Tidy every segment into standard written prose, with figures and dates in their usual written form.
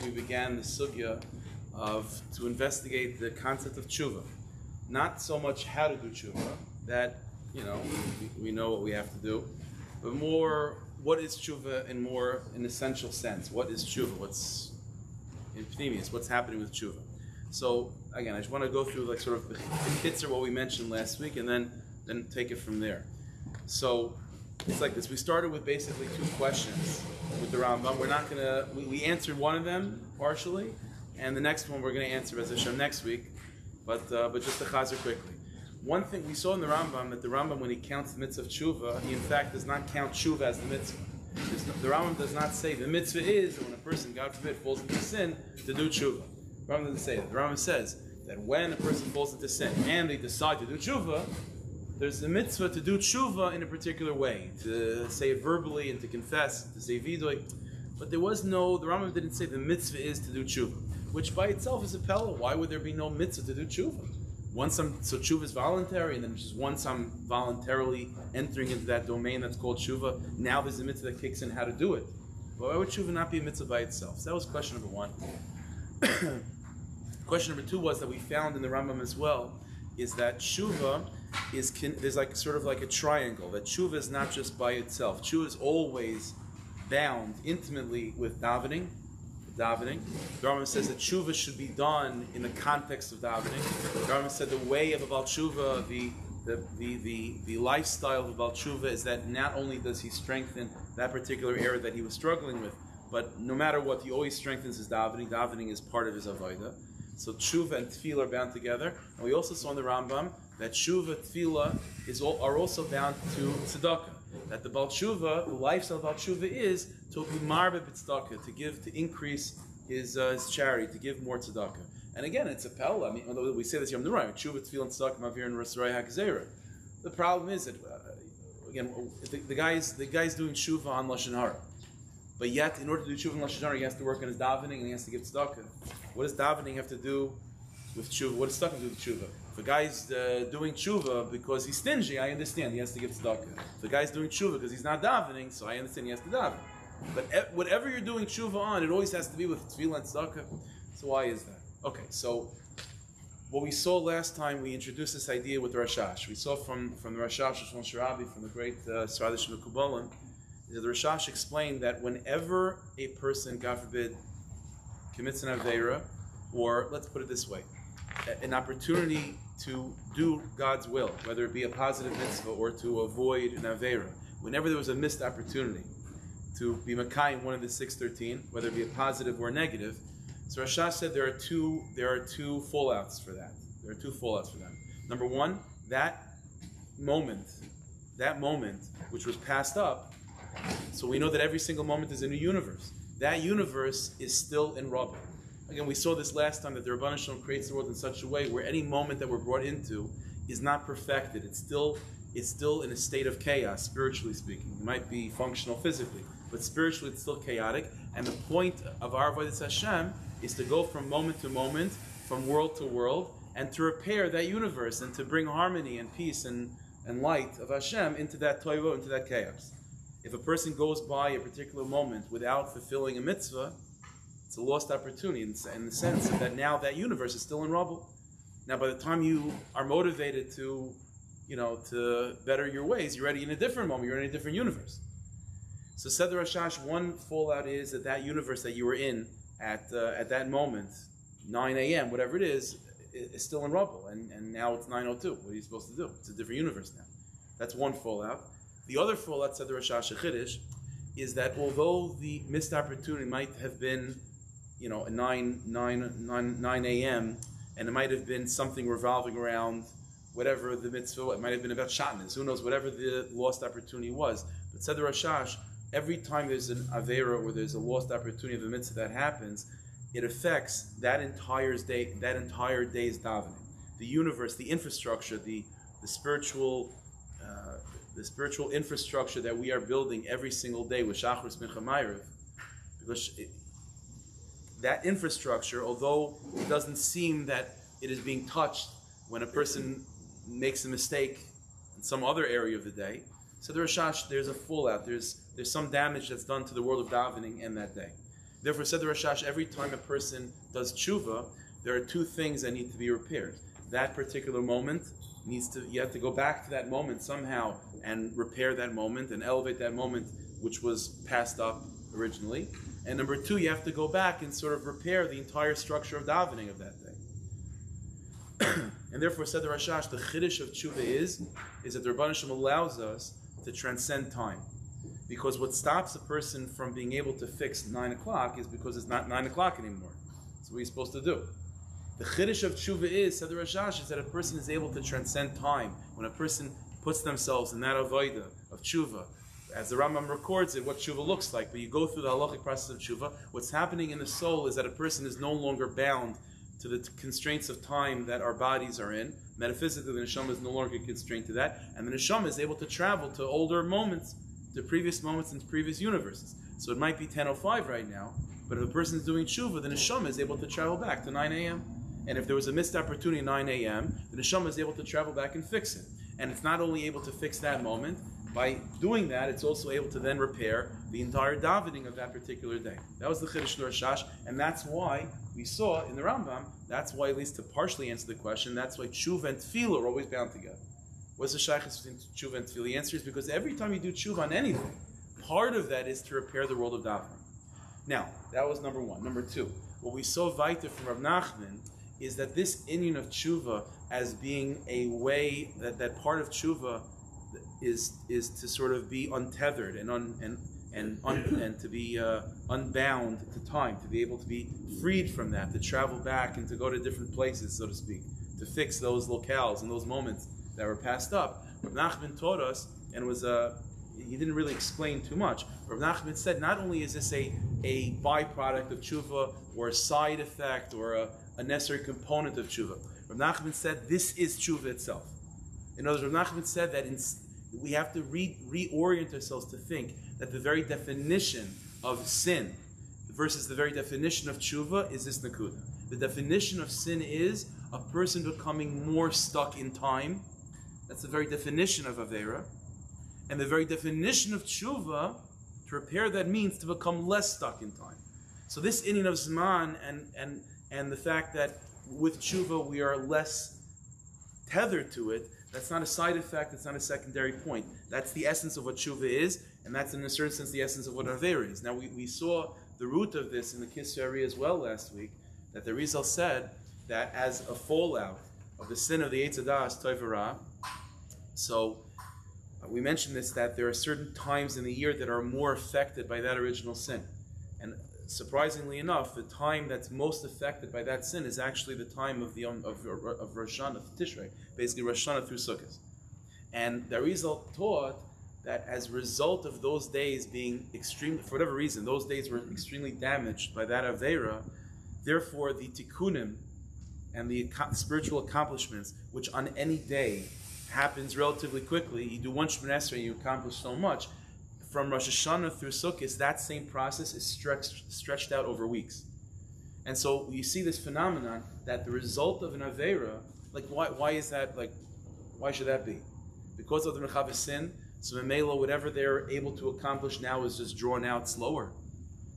we began the sugya to investigate the concept of tshuva. Not so much how to do tshuva, that, we know what we have to do, but more what is tshuva in more an essential sense. What is tshuva? What's in penimiyus? What's happening with tshuva? So again, I just want to go through like sort of the kitzur what we mentioned last week, and then take it from there. So it's like this. We started with basically two questions with the Rambam. We answered one of them partially, and the next one we're going to answer as Hashem next week. But just to chazer quickly. One thing we saw in the Rambam, that the Rambam, when he counts the mitzvah of tshuva, he in fact does not count tshuva as the mitzvah. The Rambam does not say the mitzvah is when a person, God forbid, falls into sin to do tshuva. The Rambam doesn't say that. The Rambam says that when a person falls into sin and they decide to do tshuva, there's a mitzvah to do tshuva in a particular way, to say it verbally and to confess, to say vidoy. But the Rambam didn't say the mitzvah is to do tshuva, which by itself is a pella. Why would there be no mitzvah to do tshuva? So tshuva is voluntary, and then just once I'm voluntarily entering into that domain that's called tshuva, now there's a mitzvah that kicks in how to do it. But why would tshuva not be a mitzvah by itself? So that was question number one. Question number two was that we found in the Rambam as well, is that tshuva there's like sort of like a triangle, that tshuva is not just by itself. Tshuva is always bound intimately with davening. The Rambam says that tshuva should be done in the context of davening. The Rambam said the way of a Baal Tshuva, the lifestyle of a Baal Tshuva is that not only does he strengthen that particular area that he was struggling with, but no matter what, he always strengthens his davening. Davening is part of his avodah. So tshuva and tefillah are bound together. And we also saw in the Rambam that tshuva, tefillah are also bound to tzedakah. That the Baal Tshuva, the lifestyle of Baal Tshuva is to be marbe b'tzedakah, to increase his charity, to give more tzedakah. And again, it's a pella. I mean, although we say this Yom Nurayim, tshuva, tefillah, and tzedakah, mavir and rasrei hakzera. The problem is that again, the guy's doing tshuva on lashon hara, but yet in order to do tshuva on lashon hara, he has to work on his davening and he has to give tzedakah. What does davening have to do with tshuva? What does tzedakah do with tshuva? If a guy's doing tshuva because he's stingy, I understand he has to give tzedakah. If a guy's doing tshuva because he's not davening, so I understand he has to daven. But whatever you're doing tshuva on, it always has to be with tefillah and tzedakah. So why is that? Okay, so what we saw last time, we introduced this idea with the Rashash. We saw from the Rashash, from the great Sefardi Shemekubalim, that the Rashash explained that whenever a person, God forbid, commits an aveira, or let's put it this way, an opportunity to do God's will, whether it be a positive mitzvah or to avoid an aveira, whenever there was a missed opportunity to be Makayim one of the 613, whether it be a positive or a negative, so Rashash said there are two fallouts for that. Number one, that moment which was passed up, so we know that every single moment is a new universe. That universe is still in rubble. Again, we saw this last time, that the Rabbanan Shalom creates the world in such a way where any moment that we're brought into is not perfected. It's still in a state of chaos, spiritually speaking. It might be functional physically, but spiritually it's still chaotic. And the point of our avodas Hashem is to go from moment to moment, from world to world, and to repair that universe and to bring harmony and peace and light of Hashem into that toivo, into that chaos. If a person goes by a particular moment without fulfilling a mitzvah, it's a lost opportunity in the sense that now that universe is still in rubble. Now, by the time you are motivated to better your ways, you're already in a different moment. You're in a different universe. So, said the Rashash, one fallout is that universe that you were in at that moment, 9 a.m., whatever it is still in rubble, and now it's 9:02. What are you supposed to do? It's a different universe now. That's one fallout. The other fallout, said the Rashash Chiddush, is that although the missed opportunity might have been at 9 a.m., and it might have been something revolving around whatever the mitzvah, it might have been about shatnez, who knows, whatever the lost opportunity was. But said the Rashash, every time there's an avera or there's a lost opportunity of a mitzvah that happens, it affects that entire day's davening. The universe, the infrastructure, the spiritual infrastructure that we are building every single day with Shachris Mincha Ma'ariv, because that infrastructure, although it doesn't seem that it is being touched when a person makes a mistake in some other area of the day, so there's a fallout. There's some damage that's done to the world of davening in that day. Therefore, said the Rashash, every time a person does tshuva, there are two things that need to be repaired. That particular moment you have to go back to that moment somehow and repair that moment and elevate that moment which was passed up originally. And number two, you have to go back and sort of repair the entire structure of davening of that day. And therefore, said the Rashash, the chiddush of tshuva is that the Rebbeinu Shem allows us to transcend time. Because what stops a person from being able to fix 9 o'clock is because it's not 9 o'clock anymore. That's what he's supposed to do. The chiddush of tshuva is, said the Rashash, is that a person is able to transcend time. When a person puts themselves in that avodah of tshuva, as the Rambam records it, what tshuva looks like, but you go through the halachic process of tshuva, what's happening in the soul is that a person is no longer bound to the constraints of time that our bodies are in. Metaphysically, the neshama is no longer constrained to that, and the neshama is able to travel to older moments, to previous moments in previous universes. So it might be 10:05 right now, but if a person is doing tshuva, the neshama is able to travel back to 9 a.m. And if there was a missed opportunity at 9 a.m., the neshama is able to travel back and fix it. And it's not only able to fix that moment, by doing that, it's also able to then repair the entire davening of that particular day. That was the Chiddush Rashash, and that's why we saw in the Rambam, that's why, at least to partially answer the question, that's why tshuva and tefillah are always bound together. What's the shaykhus between tshuva and tefillah? The answer is because every time you do tshuva on anything, part of that is to repair the world of davening. Now, that was number one. Number two, what we saw weiter from Rav Nachman is that this inyan of tshuva as being a way that part of tshuva is to sort of be untethered and to be unbound to time, to be able to be freed from that, to travel back and to go to different places, so to speak, to fix those locales and those moments that were passed up. Rav Nachman taught us, and he didn't really explain too much. Rav Nachman said not only is this a byproduct of tshuva or a side effect or a necessary component of tshuva. Rav Nachman said this is tshuva itself. In other words, Rav Nachman said that we have to reorient ourselves to think that the very definition of sin versus the very definition of tshuva is this nakuda. The definition of sin is a person becoming more stuck in time. That's the very definition of Aveira. And the very definition of tshuva, to repair that, means to become less stuck in time. So this inyan of Zman and the fact that with tshuva we are less tethered to it, that's not a side effect, it's not a secondary point. That's the essence of what tshuva is, and that's in a certain sense the essence of what Aveira is. Now we saw the root of this in the Kisra area as well last week, that the Rizal said that as a fallout of the sin of the Eitz Hadas, Tov Ra, so we mentioned this, that there are certain times in the year that are more affected by that original sin. And surprisingly enough, the time that's most affected by that sin is actually the time of Rosh Hashanah, Tishrei, basically Rosh Hashanah through Sukkot. And the Rizal taught that as a result of those days being extreme, for whatever reason, those days were extremely damaged by that Aveira, therefore the tikkunim and the spiritual accomplishments, which on any day happens relatively quickly, you do one Shemoneh Esrei and you accomplish so much, from Rosh Hashanah through Sukkot, that same process is stretched out over weeks. And so you see this phenomenon that the result of an Aveira, like why is that, like, why should that be? Because of the Mechav sin, so Memela, whatever they're able to accomplish now is just drawn out slower.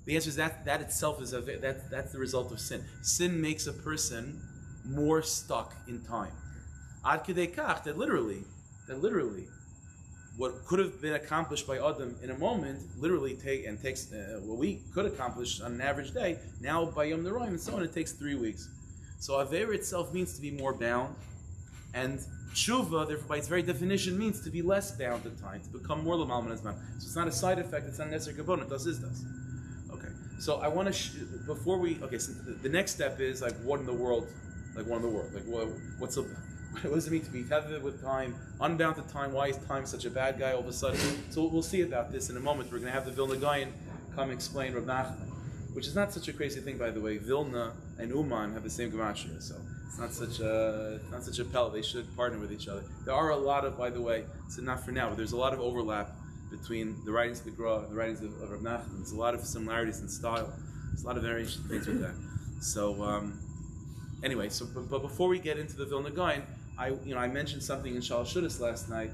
The answer is that itself is that's the result of sin. Sin makes a person more stuck in time. Ad kedei kach, that literally, what could have been accomplished by Adam in a moment, literally takes what we could accomplish on an average day, now by Yom Noraim and so on, it takes 3 weeks. So Aveira itself means to be more bound, and Tshuva, therefore, by its very definition, means to be less bound in time, to become more L'mal Min Hazman. So it's not a side effect, it's not a necessary component, does. Okay, so I want to, so the next step is, what in the world, what does it mean to be tethered with time, unbound to time? Why is time such a bad guy all of a sudden? So we'll see about this in a moment. We're going to have the Vilna Gaon come explain Rav Nachman, which is not such a crazy thing, by the way. Vilna and Uman have the same gematria, so it's not such a pell. They should partner with each other. There are a lot of, by the way, so not for now, but there's a lot of overlap between the writings of the Gra and the writings of Rav Nachman. There's a lot of similarities in style. There's a lot of very interesting things with that. So anyway, but before we get into the Vilna Gaon, I mentioned something in Shal Shudas last night,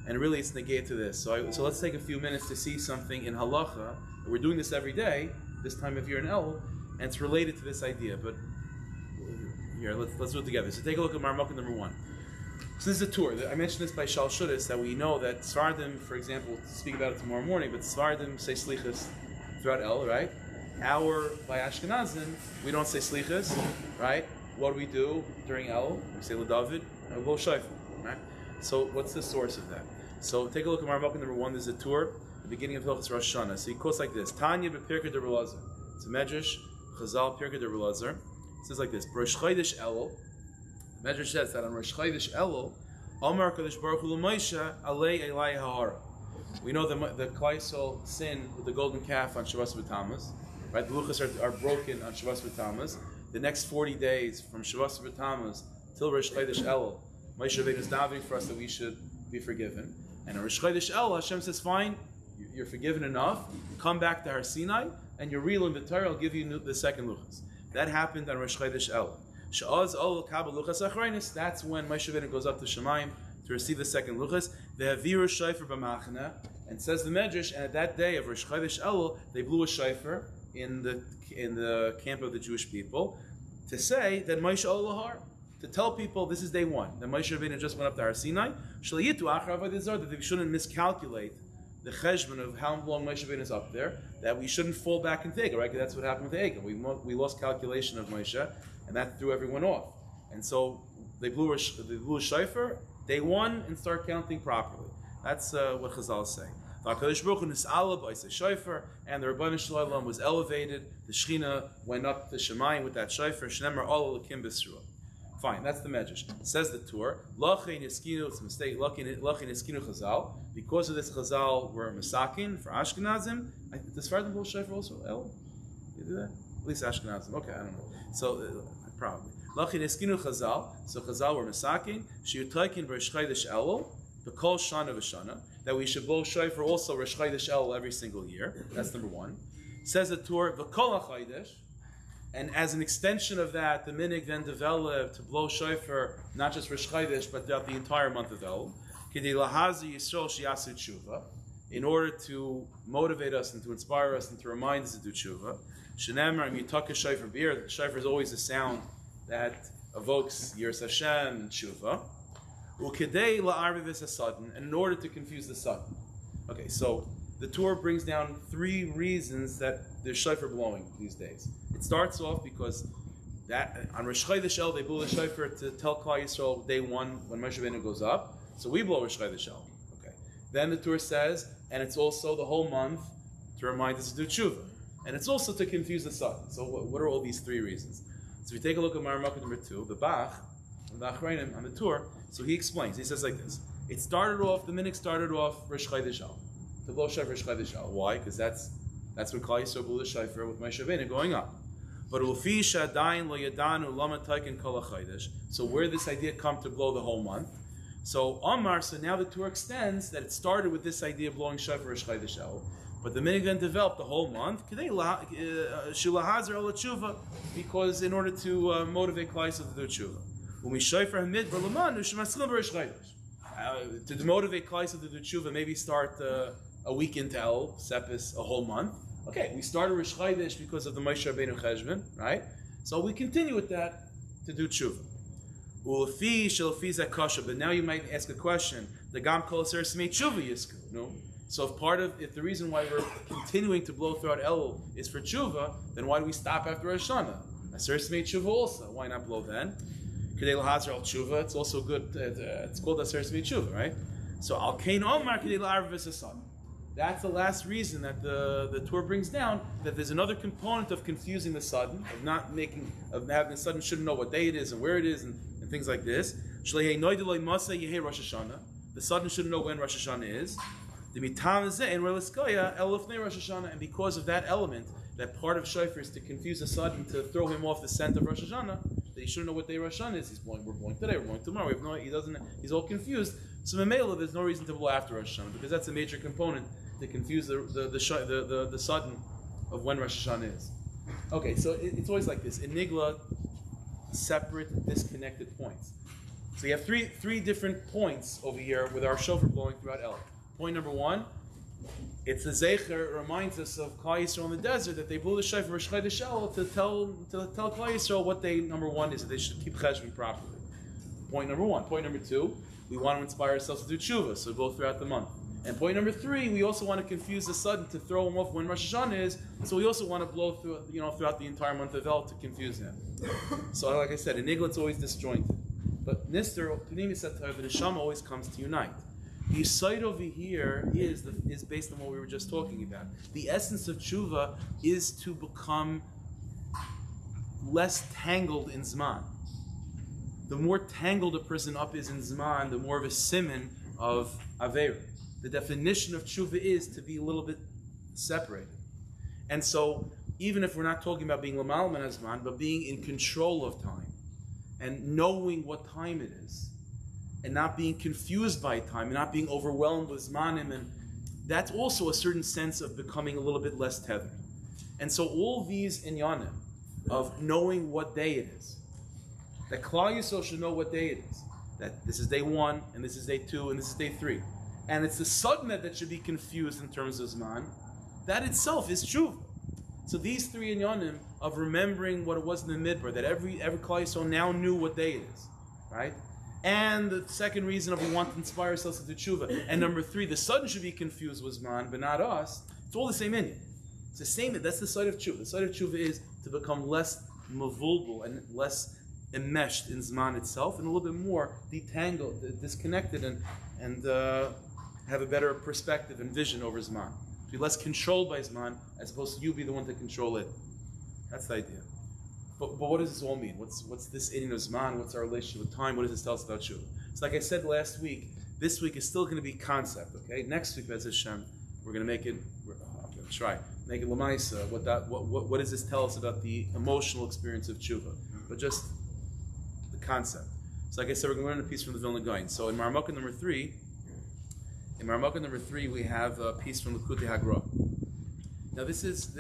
and really it's negate to this. So let's take a few minutes to see something in Halacha. We're doing this every day, this time of year in El, and it's related to this idea. But here, let's do it together. So take a look at Marmukah number 1. So this is a tour. I mentioned this by Shal Shudas, that we know that Sefardim, for example, we'll speak about it tomorrow morning, but Sefardim say Selichos throughout El, right? By Ashkenazim, we don't say Selichos, right? What do we do during El? We say LeDavid, and we blow Shofar, right? So what's the source of that? So take a look at Marmukah number 1. There's a tour, the beginning of Hilchos Rosh Hashanah. So he quotes like this: Tanya b'Pirkei de Rabbi. It's a Medrash, Chazal Pirkei de Rabbi. It says like this: Rosh Chodesh Elul. The Medrash says that on Rosh Chodesh Elul, Amar Kadosh Baruch Hu L'Moshe Alei Elai Ha'ara. We know the Klal Yisrael sin with the golden calf on Shavuos B'Tammuz, right? The luchos are broken on Shavuos B'Tammuz. The next 40 days from Shavuos B'Tammuz till Rosh Chodesh Elul, Moshe Rabbeinu is davening for us that we should be forgiven. And on Rosh Chodesh Elul, Hashem says, "Fine, you're forgiven enough. Come back to Har Sinai, and you relearn the Torah. I'll give you the second luchos." That happened on Rosh Chodesh Elul. That's when Moshe Rabbeinu goes up to Shemaim to receive the second luchos. The Haviru Shofar b'Machna, and says the Medrash, and at that day of Rosh Chodesh Elul, they blew a shofar in the camp of the Jewish people to say that Moshe Olahar, to tell people this is day 1. That Moshe Rabbeinu just went up to Har Sinai. That they shouldn't miscalculate the cheshbon of how long Moshe Rabbeinu is up there. That we shouldn't fall back into Egel, right? Because that's what happened with Egel. We lost calculation of Moshe, and that threw everyone off. And so they blew a shofar day 1 and start counting properly. That's what Chazal say. HaKadosh Baruch Hu nis'ala b'osei shofar, and the Rebbeinu Shalom was elevated. The Shechina went up to Shemayim with that shofar. Shneimar Ol Elokim b'Yisrael. Fine, that's the Medrash. Says the Torah. Lachin Iskinu, it's a mistake. Lachin Iskinu Chazal. Because of this, Chazal were Masakin for Ashkenazim. Does Sefardim blow shofar also? El? You do that? At least Ashkenazim. Okay, I don't know. So probably. Lachin Iskinu Chazal. So Chazal were Masakin. Sheyutaykin Rosh Chodesh Elul. B'kol Shana v'Shana. That we should blow shofar also Rosh Chodesh Elul every single year. That's number 1. Says the Torah. V'kol HaChodesh. And as an extension of that, the minig then developed to blow shofar not just Rosh Chodesh but throughout the entire month of El. K'dei lahazi Yisrael sheyasu tshuva, in order to motivate us and to inspire us and to remind us to do tshuva. Shenemar mitaka shofar beer. The shofar is always a sound that evokes Yiras Hashem and tshuva. U'k'dei la'arviv hasadin, and in order to confuse the sadin. Okay, so the Torah brings down 3 reasons that there's shofar blowing these days. It starts off because that on Rosh Chodesh El they blew the shofar to tell Klal Yisrael day 1 when Moshe Rabbeinu goes up. So we blow Rosh Chodesh El. Okay. Then the Torah says, and it's also the whole month to remind us to do tshuva, and it's also to confuse the sun. So what are all these 3 reasons? So if we take a look at Marmukah number 2, the Bach, on the Torah. So he explains. He says like this: It started off. The minig started off Rosh Chodesh El, to blow shofar Rosh Chodesh El. Why? Because that's when Klal Yisrael blew the shofar with Moshe Rabbeinu going up. But ufi shadayin lo yadanu lama taikin kol hachodesh. So where did this idea come to blow the whole month? So Amar. So now the Torah extends that it started with this idea of blowing shofar Rosh Chodesh El, but the minig then developed the whole month because in order to motivate Klal Yisrael to do tshuva. To motivate Klal Yisrael to do tshuva, maybe start a week into El, Sepis, a whole month. Okay, we started Rosh Chodesh because of the Moshe Rabbeinu cheshbon, right? So we continue with that to do tshuva. But now you might ask a question: the Gam Kol Aseres Yemei Tshuva Yisku? No. So if the reason why we're continuing to blow throughout El is for tshuva, then why do we stop after Rosh Hashanah? Aseres Yemei Tshuva also. Why not blow then? Kedei Lahazer Al Tshuva. It's also good. It's called Aseres Yemei Tshuva, right? So Al Kain Omar Kedei La'arviv Hasadin. That's the last reason that the Torah brings down, that there's another component of confusing the sudden, of having the sudden shouldn't know what day it is and where it is and things like this. The sudden shouldn't know when Rosh Hashanah is. And because of that element, that part of shofar is to confuse the sudden, to throw him off the scent of Rosh Hashanah, that he shouldn't know what day Rosh Hashanah is. We're blowing today, we're blowing tomorrow. He's all confused. So Memela, there's no reason to blow after Rosh Hashanah, because that's a major component to confuse the sudden of when Rosh Hashanah is. Okay, so it's always like this. Enigla, separate, disconnected points. So you have three different points over here with our shofar blowing throughout El. Point number 1, it's the Zecher, it reminds us of Klal Yisrael in the desert, that they blew the shofar for Shchai Shel to tell Klal Yisrael what they, number one, is that they should keep cheshbon properly. Point number one. Point number two, we want to inspire ourselves to do tshuva, so go throughout the month. And point number three, we also want to confuse the sudden to throw him off when Rosh Hashanah is, so we also want to blow through, throughout the entire month of El to confuse him. So like I said, in Igla it's always disjointed. But Nister, penimiyus the neshama always comes to unite. The side over here is based on what we were just talking about. The essence of tshuva is to become less tangled in Zman. The more tangled a person up is in Zman, the more of a siman of Aveira. The definition of tshuva is to be a little bit separated. And so, even if we're not talking about being lamal min hazman, but being in control of time, and knowing what time it is, and not being confused by time, and not being overwhelmed with zmanim, and that's also a certain sense of becoming a little bit less tethered. And so all these inyanim of knowing what day it is, that Klal Yisrael should know what day it is, that this is day 1, and this is day 2, and this is day 3, and it's the sadna that should be confused in terms of zman, that itself is tshuva. So these three inyanim of remembering what it was in the midbar, that every Klal Yisrael now knew what day it is, right? And the second reason of we want to inspire ourselves to do tshuva. And number 3, the sudden should be confused with Zman, but not us. It's all the same inyan. It's the same, that's the side of tshuva. The side of tshuva is to become less mavulbul and less enmeshed in Zman itself, and a little bit more detangled, disconnected, and have a better perspective and vision over Zman. To be less controlled by Zman, as opposed to you be the one to control it. That's the idea. But what does this all mean? What's this inyan of Zman? What's our relationship with time? What does this tell us about tshuva? So like I said last week, this week is still going to be concept, okay? Next week, Bez Hashem, we're going to make it, I'm going to try, make it l'maisa. What does this tell us about the emotional experience of tshuva? But just the concept. So like I said, we're going to learn a piece from the Vilna Gaon. So in Marmukah number 3, we have a piece from the Likutei HaGra. Now this is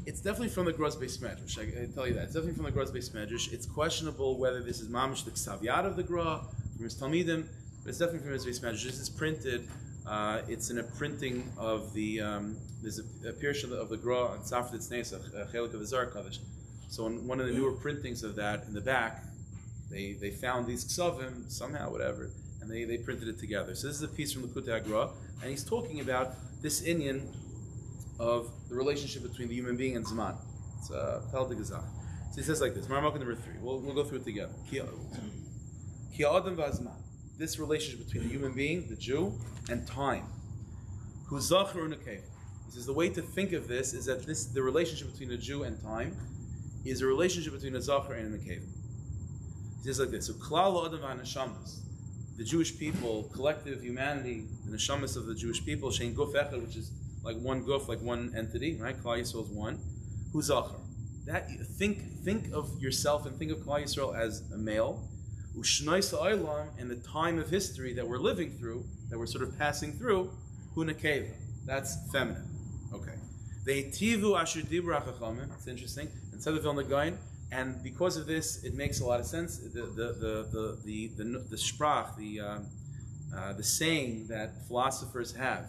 it's definitely from the Gros Beis Medrash. I tell you that. It's definitely from the Gros Beis Medrash. It's questionable whether this is mamish the Ksav Yad of the Gra, from his Talmidim, but it's definitely from his Beis Medrash. This is printed, it's in a printing of the, there's a pirush of the Gra on Sefardi Tzneis, Chelik of the Zohar Kodesh. So in one of the newer printings of that, in the back, they found these Ksavim, somehow, whatever, and they printed it together. So this is a piece from the Likutei HaGra, and he's talking about this inyan of the relationship between the human being and Zman. It's Peldig Gezach. So he says like this, Marmukah number 3. We'll go through it together. Ki Adam v'Azman. This relationship between the human being, the Jew, and time. Hu Zachar u'Nekeva. He says the way to think of this is that the relationship between the Jew and time is a relationship between a Zachar and a Nekeva. He says like this, so Klal Adam v'Neshamas. The Jewish people, collective humanity, the Neshamas of the Jewish people, Shein Guf Echad, which is like one guf, like one entity, right? Klal Yisrael is one. Hu Zachar. That think of yourself and think of Klal Yisrael as a male. Ushnai Sa'olam, and the time of history that we're living through, that we're sort of passing through, Hu Nekeva. That's feminine. Okay. Ve'itivu asher dibra chachamim. It's interesting. And said the Vilna Gaon, and because of this, it makes a lot of sense. The sprach, the saying that philosophers have,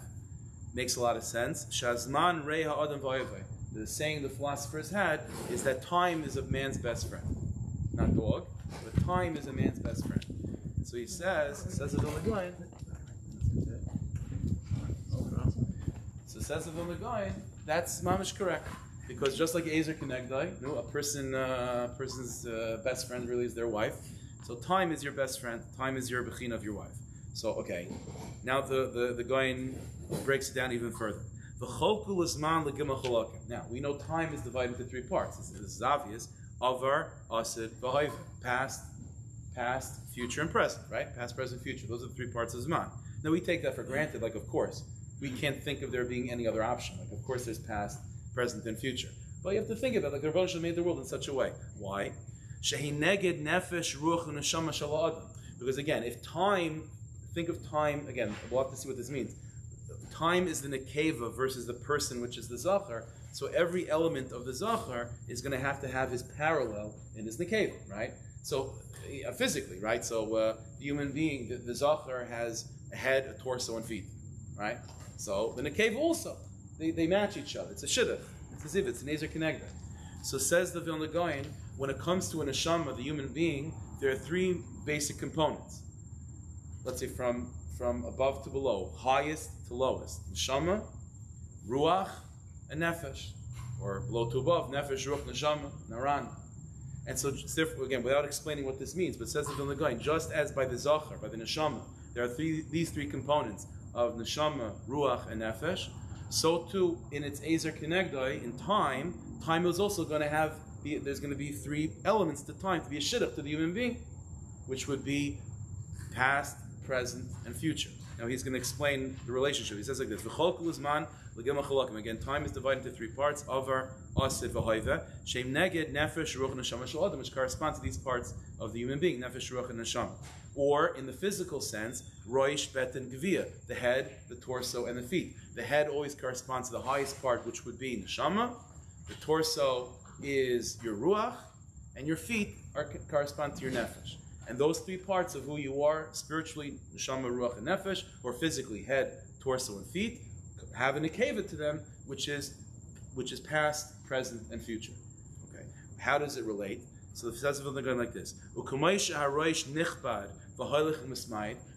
makes a lot of sense. Shazman rei ha'adam v'ayaveh. The saying the philosophers had is that time is a man's best friend. Not dog, but time is a man's best friend. So he says the Vilna Gaon. So says the Vilna Gaon, that's mamish correct. Because just like Ezer Kenegdai, a person's best friend really is their wife. So time is your best friend. Time is your bechina of your wife. So, okay, now the Gaon breaks it down even further. Now, we know time is divided into 3 parts. This is obvious. Avar, Asid, V'hayv. Past, future, and present, right? Past, present, future. Those are the 3 parts of Zman. Now, we take that for granted, like, of course. We can't think of there being any other option. Like, of course, there's past, present, and future. But you have to think about it, like the Rebbe Shalom made the world in such a way. Why? Shehi neged nefesh, ruach, neshama shel adam. Because again, if time, think of time, again, we'll have to see what this means. Time is the nekeva versus the person, which is the zachar. So every element of the zachar is going to have his parallel in his nekeva, right? So physically, right? So the human being, the zachar has a head, a torso, and feet, right? So the nekeva also, they match each other. It's a shidduch. It's a ziv. It's an ezer kenegda. So says the Vilna Gaon, when it comes to a neshama, the human being, there are three basic components. Let's say from above to below, highest to lowest. Neshama, ruach, and nefesh. Or below to above, nefesh, ruach, neshama, naran. And so, again, without explaining what this means, but says the Vilna Gaon, just as by the zachar, by the neshama, there are these three components of neshama, ruach, and nefesh, so too in its ezer kenegdai, in time is also going to have, there's going to be three elements to time, to be a shidduch to the human being, which would be past, present, and future. Now he's going to explain the relationship. He says like this: again, time is divided into three parts: avar, asif, v'hoive. Shem neged, nefesh, ruach, neshama, shel adam, which correspond to these parts of the human being: nefesh, ruach, and neshama. Or in the physical sense, roish, bet, and gevia: the head, the torso, and the feet. The head always corresponds to the highest part, which would be neshama. The torso is your ruach, and your feet correspond to your nefesh. And those three parts of who you are, spiritually, neshama, ruach, and nefesh, or physically, head, torso, and feet, have a nekeva to them, which is past, present, and future. Okay, how does it relate? So the says going like this: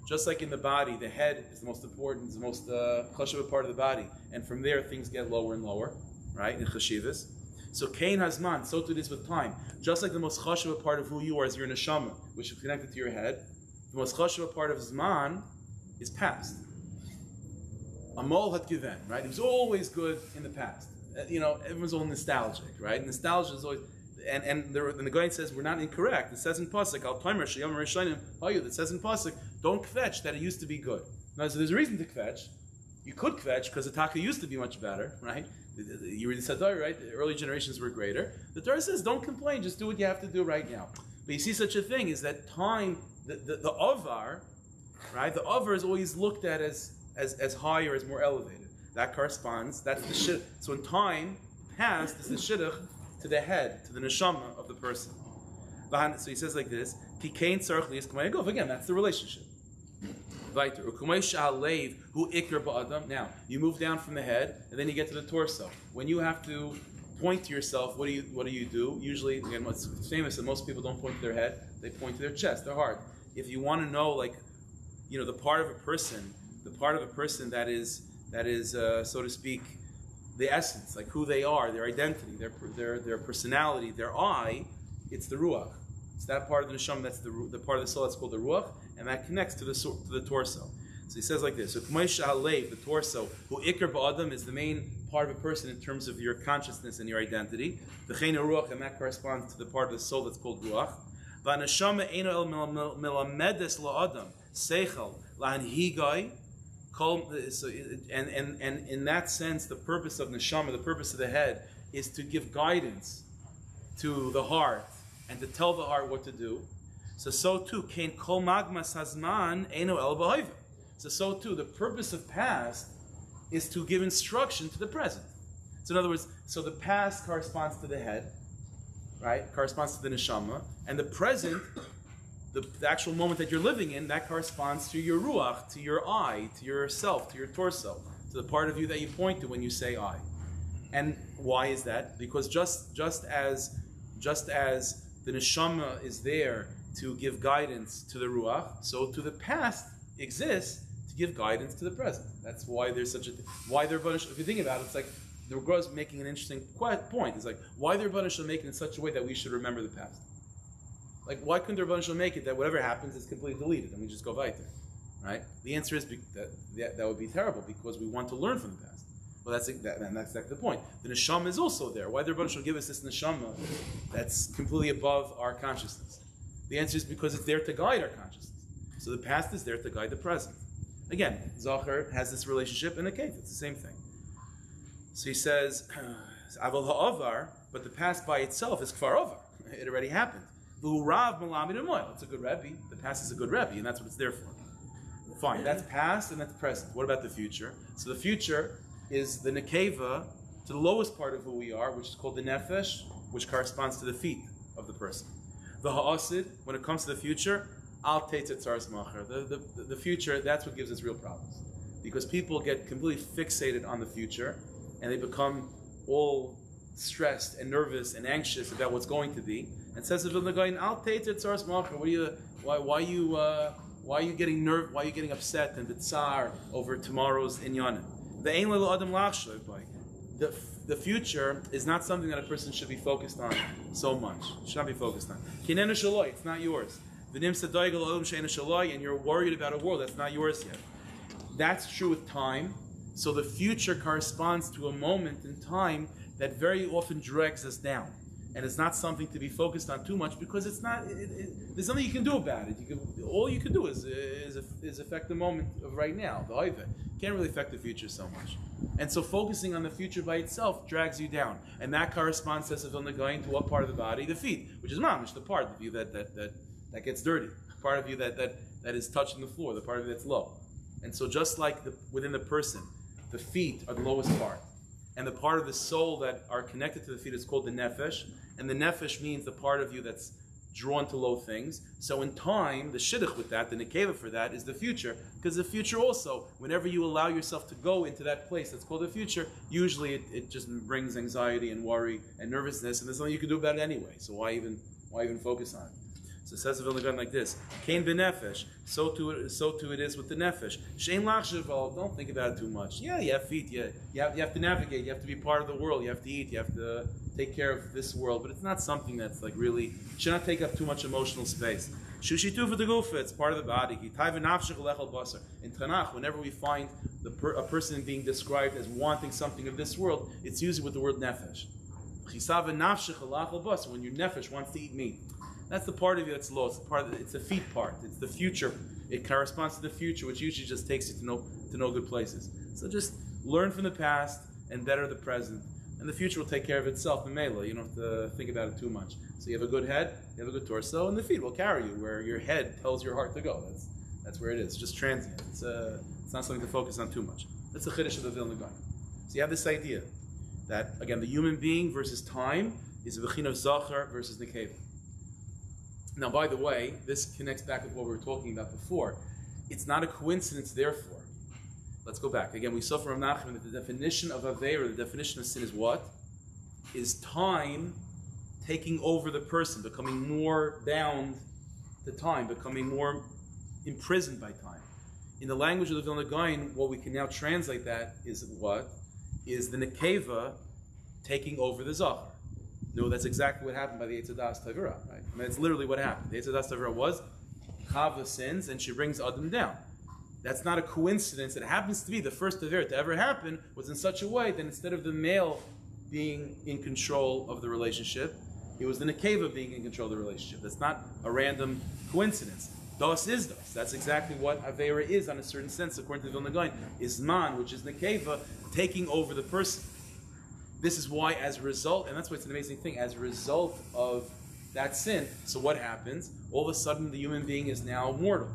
just like in the body, the head is the most important, is the most chashuv part of the body, and from there things get lower and lower, right? In chashivas. So Kain Hazman, so too it is with time. Just like the most chashuv part of who you are is your neshama, which is connected to your head, the most chashuv part of Zman is past. Amol had given, right? It was always good in the past. Everyone's all nostalgic, right? Nostalgia is always, and the guy says we're not incorrect. It says in pasuk, Al Timer Sheyam Rishayim Hayu. It says in pasuk, don't kvetch that it used to be good. Now, so there's a reason to kvetch. You could kvetch because the taka used to be much better, right? You read the Sadar, right? The early generations were greater. The Torah says, don't complain, just do what you have to do right now. But you see, such a thing is that time, the avar, right? The avar is always looked at as higher, as more elevated. That corresponds, that's the shidduch. So in time past is the shidduch to the head, to the neshama of the person. So he says like this, again, that's the relationship. Now, you move down from the head, and then you get to the torso. When you have to point to yourself, what do you do? Usually, again, what's famous that most people don't point to their head; they point to their chest, their heart. If you want to know, the part of a person that is, so to speak, the essence, like who they are, their identity, their personality, their I, it's the ruach. It's that part of the neshama, that's the part of the soul that's called the ruach, and that connects to the torso. So he says like this: so the torso, who ikar ba'adam is the main part of a person in terms of your consciousness and your identity. The chena ruach, and that corresponds to the part of the soul that's called ruach. V'neshama eino el melamedes la'adam seichel lahanhigai. And in that sense, the purpose of neshama, the purpose of the head, is to give guidance to the heart and to tell the heart what to do. So too, kain kol magmas hazman eino el b'hoive. So too, the purpose of past is to give instruction to the present. So in other words, so the past corresponds to the head, right? Corresponds to the neshama, and the present, the actual moment that you're living in, that corresponds to your ruach, to your I, to yourself, to your torso, to the part of you that you point to when you say I. And why is that? Because just as the neshama is there to give guidance to the ruach, so to the past exists to give guidance to the present. That's why there's such a thing. Why they're Rebbeinu Shalom, if you think about it, it's like the Rebbeinu is making an interesting point. It's like, why the Rebbeinu Shalom make it in such a way that we should remember the past? Like, why couldn't the Rebbeinu Shalom make it that whatever happens is completely deleted and we just go weiter, right? The answer is that would be terrible because we want to learn from the past. Well, that's exactly the point. The neshama is also there. Why the Rebbeinu Shalom give us this neshama that's completely above our consciousness? The answer is because it's there to guide our consciousness. So the past is there to guide the present. Again, Zachar has this relationship in a cave. It's the same thing. So he says, Aval ha'avar, but the past by itself is kfar over. It already happened. It's a good Rebbe. The past is a good Rebbe, and that's what it's there for. Fine, that's past and that's present. What about the future? So the future is the nekeva to the lowest part of who we are, which is called the nefesh, which corresponds to the feet of the person. The ha'asid, when it comes to the future, al teitz tzaras machar. The future, that's what gives us real problems. because people get completely fixated on the future, and they become all stressed and nervous and anxious about what's going to be. And says the Vilna Gaon, "Al teiter tzaras malcha." Why are you getting nervous? Why are you getting upset and bitsar over tomorrow's inyanim? The future is not something that a person should be focused on so much. Should not be focused on. It's not yours. And you're worried about a world that's not yours yet. That's true with time. So the future corresponds to a moment in time that very often drags us down. And it's not something to be focused on too much because it's not. There's nothing you can do about it. All you can do is affect the moment of right now. The oivet can't really affect the future so much. And so focusing on the future by itself drags you down. And that corresponds, says the Vilna Gaon, to what part of the body? The feet, which is mamish, the part of you that gets dirty, the part of you that is touching the floor, the part of you that's low. And so just like within the person, the feet are the lowest part. And the part of the soul that are connected to the feet is called the nefesh. And the nefesh means the part of you that's drawn to low things. So in time, the shidduch with that, the nekeva for that, is the future. Because the future also, whenever you allow yourself to go into that place that's called the future, usually it just brings anxiety and worry and nervousness, and there's nothing you can do about it anyway. So why even focus on it? So it says the Vilna Gaon like this: Kain benefesh, so too it is with the nefesh. Shein lachshav, don't think about it too much. Yeah, you have feet. You have to navigate. You have to be part of the world. You have to eat. You have to take care of this world. But it's not something that's like really should not take up too much emotional space. Shushitu for the gufa, it's part of the body. In Tanakh, whenever we find a person being described as wanting something of this world, it's usually with the word nefesh. When your nefesh wants to eat meat. That's the part of you that's low. It's the feet part. It's the future. It corresponds to the future, which usually just takes you to no good places. So just learn from the past and better the present, and the future will take care of itself. The mela, you don't have to think about it too much. So you have a good head, you have a good torso, and the feet will carry you where your head tells your heart to go. That's where it is. Just transient. It's not something to focus on too much. That's the chiddush of the Vilna Gaon. So you have this idea that again, the human being versus time is a v'chin of zachar versus nekeva. Now, by the way, this connects back with what we were talking about before. It's not a coincidence, therefore. Let's go back. Again, we saw from Rav Nachman that the definition of Aveira, the definition of sin is what? Is time taking over the person, becoming more bound to time, becoming more imprisoned by time. In the language of the Vilna Gaon, what we can now translate that is what? Is the Nekeva taking over the Zachar. No, that's exactly what happened by the Eitz Hadas Tavira, right? I mean, that's literally what happened. The Eitz Hadas Tavira was Chava sins, and she brings Adam down. That's not a coincidence. It happens to be the first Tavira to ever happen was in such a way that instead of the male being in control of the relationship, it was the Nekeva being in control of the relationship. That's not a random coincidence. Das is das. That's exactly what Aveira is, on a certain sense, according to the Vilna Gaon, is Man, which is Nekeva, taking over the person. This is why, as a result, and that's why it's an amazing thing, as a result of that sin, so what happens? All of a sudden, the human being is now mortal.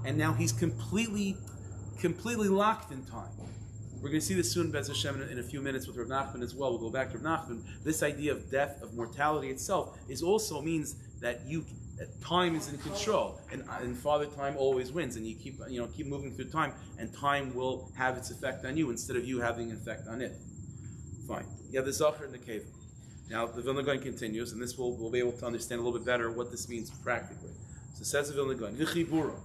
And now he's completely locked in time. We're going to see this soon, Bez Hashem, in a few minutes with Rav Nachman as well. We'll go back to Rav Nachman. This idea of death, of mortality itself, also means that time is in control, and Father Time always wins, and you keep moving through time, and time will have its effect on you instead of you having an effect on it. Fine. You have the Zachar and the Keva. Now the Vilna Gaon continues, and this we'll be able to understand a little bit better what this means practically. So it says the Vilna Gaon, V'chibura.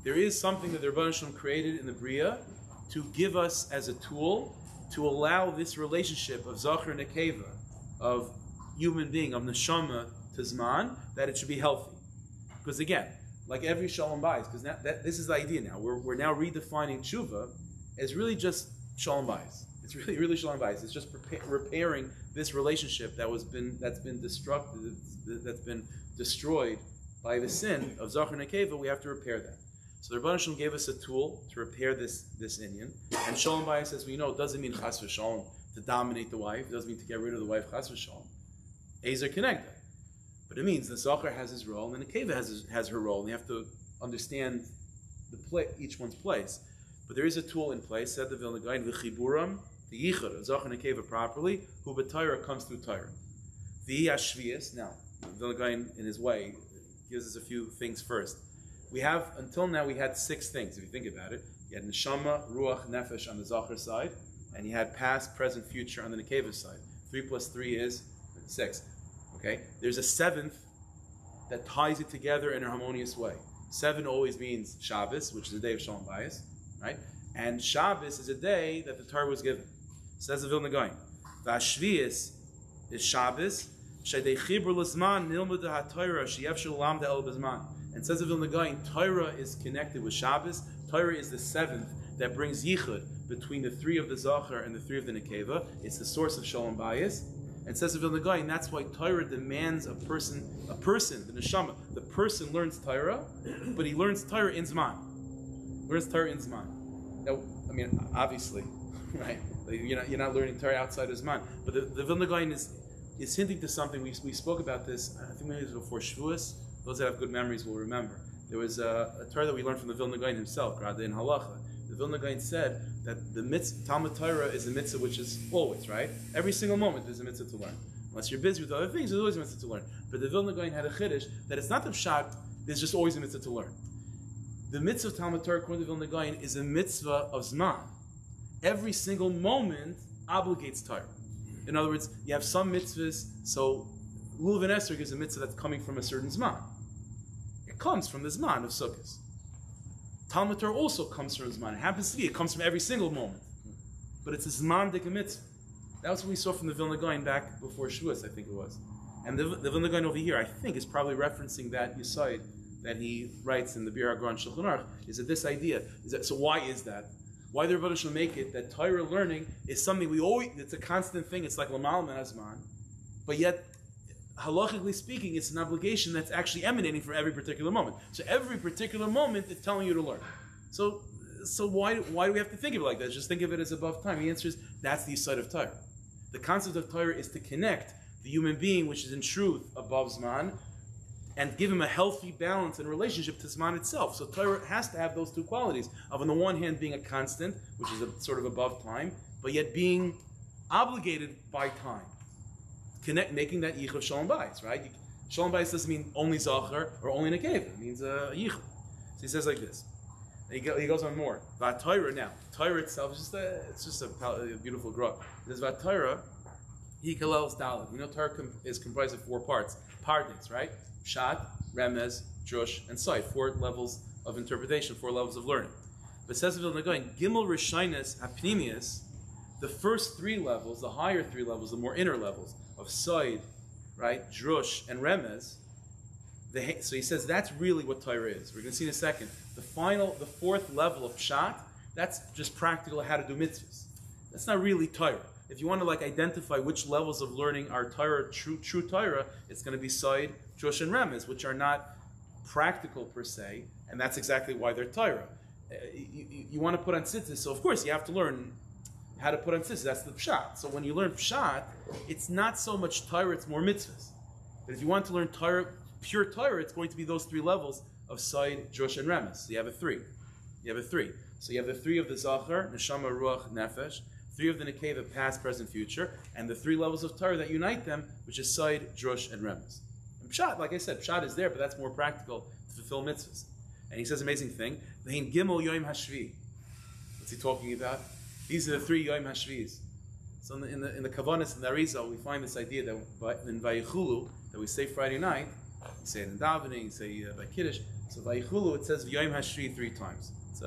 There is something that the Rebbeinu Shalom created in the Bria to give us as a tool to allow this relationship of Zachar and Keva, of human being, of Neshama to Zman, that it should be healthy. Because again, like every Shalom Bayis, because this is the idea now. We're now redefining tshuva as really just Shalom Bayis. It's really Shalom Bayis. It's just repairing this relationship that's been destroyed by the sin of Zachar and Nekeva. We have to repair that. So the Rebbeinu Shalom gave us a tool to repair this inyan. And Shalom Bayis, as we know, doesn't mean chas v'shalom to dominate the wife. It doesn't mean to get rid of the wife chas v'shalom. Ezer connected. But it means the Zachar has his role and the Nekeva has her role. And you have to understand each one's place. But there is a tool in place, said the Vilna Gaon, v'chiburam, the yichud of Zachar and Nekeva properly, who b'Torah comes through Torah. The Ashvias, now, the Vilna Gaon in his way gives us a few things first. Until now we had 6 things, if you think about it. You had neshama, ruach, nefesh on the zachar side, and you had past, present, future on the nekeva side. 3 plus 3 is 6. Okay? There's a 7th that ties it together in a harmonious way. 7 always means Shabbos, which is the day of Shalom Bayis, right? And Shabbos is a day that the Torah was given. Says the Vilna Gaon. V'ashvius is Shabbos. Shedei chibur l'zman nilmud ha'Torah sheyevshel lamda el b'zman. And says the Vilna Gaon, Torah is connected with Shabbos. Torah is the 7th that brings yichud between the 3 of the Zachar and the 3 of the Nekeva. It's the source of Shalom Bayis. And says the Vilna Gaon, that's why Torah demands a person, the neshama. The person learns Torah, but he learns Torah in Zman. Learns Torah in Zman. Now, I mean, obviously, right? You're not learning Torah outside of Zman. But the Vilna Gaon is hinting to something. We spoke about this, I think maybe it was before Shavuos. Those that have good memories will remember. There was a Torah that we learned from the Vilna Gaon himself, Grada in Halacha. The Vilna Gaon said that the mitzvah, Talmud Torah is a mitzvah which is always, right? Every single moment there's a mitzvah to learn. Unless you're busy with other things, there's always a mitzvah to learn. But the Vilna Gaon had a chiddush that it's not the pshat, there's just always a mitzvah to learn. The mitzvah of Talmud Torah, according to Vilna Gaon, is a mitzvah of Zman. Every single moment obligates Torah. In other words, you have some mitzvahs, so Lulav and Esrog is a mitzvah that's coming from a certain Zman. It comes from the Zman of Sukkot. Talmud Torah also comes from Zman. It happens to be, it comes from every single moment. But it's a Zman Dika mitzvah. That was what we saw from the Vilna Gaon back before Shavuos, I think it was. And the Vilna Gaon over here, I think, is probably referencing that Yesod that he writes in the Bir HaGron Shulchan Aruch, is that this idea, so why is that? Why the Rebbe shall make it that Torah learning is something we always, it's a constant thing, it's like Lamal Men Azman, but yet, halachically speaking, it's an obligation that's actually emanating from every particular moment. So every particular moment is telling you to learn. So why do we have to think of it like that? Just think of it as above time. The answer is, that's the side of Torah. The concept of Torah is to connect the human being, which is in truth above Zman, and give him a healthy balance and relationship to Zman itself. So Torah has to have those two qualities of, on the one hand, being a constant, which is a sort of above time, but yet being obligated by time. Making that yichud Shalom Bayis, right? Shalom Bayis doesn't mean only Zachar or only Nekeva. It means yichud. So he says like this. He goes on more. Torah now. Torah itself is just a beautiful growth. It says Torah, Yikalel's Dalet. We know Torah is comprised of 4 parts. Pardes, right? Pshat, Remez, Drush, and Side. 4 levels of interpretation, 4 levels of learning. But says the Vilna Gaon, Gimel Rishainas penimiyus, the first 3 levels, the higher 3 levels, the more inner levels of Side, right, Drush, and Remez. So he says that's really what Torah is. We're going to see in a second. The 4th level of Pshat, that's just practical how to do mitzvahs. That's not really Torah. If you want to identify which levels of learning are Torah, true Torah, it's going to be Side, Drush, and Remez, which are not practical per se, and that's exactly why they're Torah. You want to put on tzitzis, so of course you have to learn how to put on tzitzis. That's the Pshat. So when you learn Pshat, it's not so much Torah, it's more mitzvahs. But if you want to learn Torah, pure Torah, it's going to be those 3 levels of Side, Drush, and Remez. So you have a 3. So you have the 3 of the Zachar, Neshama, Ruach, Nefesh, 3 of the Nekeva, past, present, future, and the 3 levels of Torah that unite them, which is Side, Drush, and Remez. And Pshat, like I said, Pshat is there, but that's more practical to fulfill mitzvahs. And he says an amazing thing, V'hin Gimel Yoim Hashvi. What's he talking about? These are the 3 Yoim Hashvis. So in the Kavanis and the Arizal, we find this idea that in Vayichulu, that we say Friday night, we say it in davening, we say by Kiddush. So Vayichulu, it says Yoim Hashvi 3 times. It's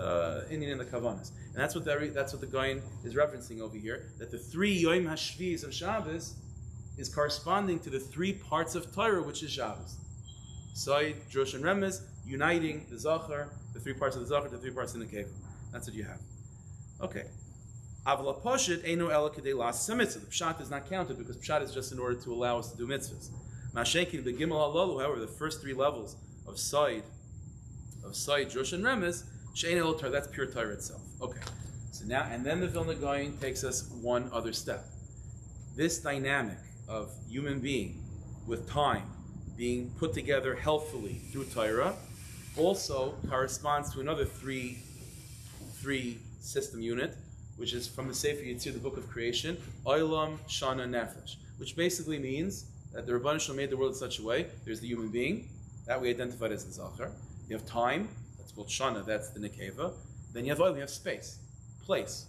Indian in the Kavanis. And that's what the Gaon is referencing over here, that the 3 Yoim Hashvis of Shabbos is corresponding to the 3 parts of Torah, which is Shabbos. Side, Drush, and Remez, uniting the Zachar, the 3 parts of the Zachar, the 3 parts in the Nekeva. That's what you have. Okay. Avla Poshet Eino Ela Kedei Las Mitzvah. The Pshat is not counted because Pshat is just in order to allow us to do mitzvahs. Mashenkin Begimel Halalu, however, the first 3 levels of Side, Drush, and Remez, Shein El Torah, that's pure Torah itself. Okay. So now, and then the Vilna Gaon takes us one other step. This dynamic of human being with time being put together healthfully through Torah also corresponds to another three system unit, which is from the Sefer Yitzir, the book of creation, Olam Shana Nefesh, which basically means that the Rebbeinu Shalom made the world in such a way. There's the human being, that we identified as the Zachar. You have time, that's called Shana, that's the Nekeva. Then you have space, place,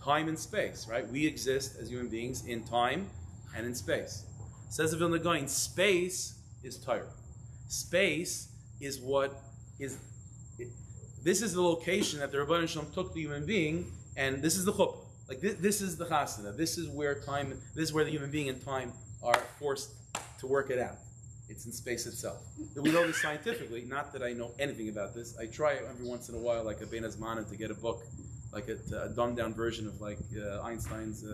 time and space, right? We exist as human beings in time and in space. Says the Vilna Gaon, space is Torah. Space is what is. This is the location that the Rebbeinu Shalom took the human being, and this is the chuppah. Like this is the chasana. This is where time. This is where the human being and time are forced to work it out. It's in space itself. We know this scientifically. Not that I know anything about this. I try every once in a while, like a Ben Azmanim, to get a book, like a dumbed down version of like Einstein's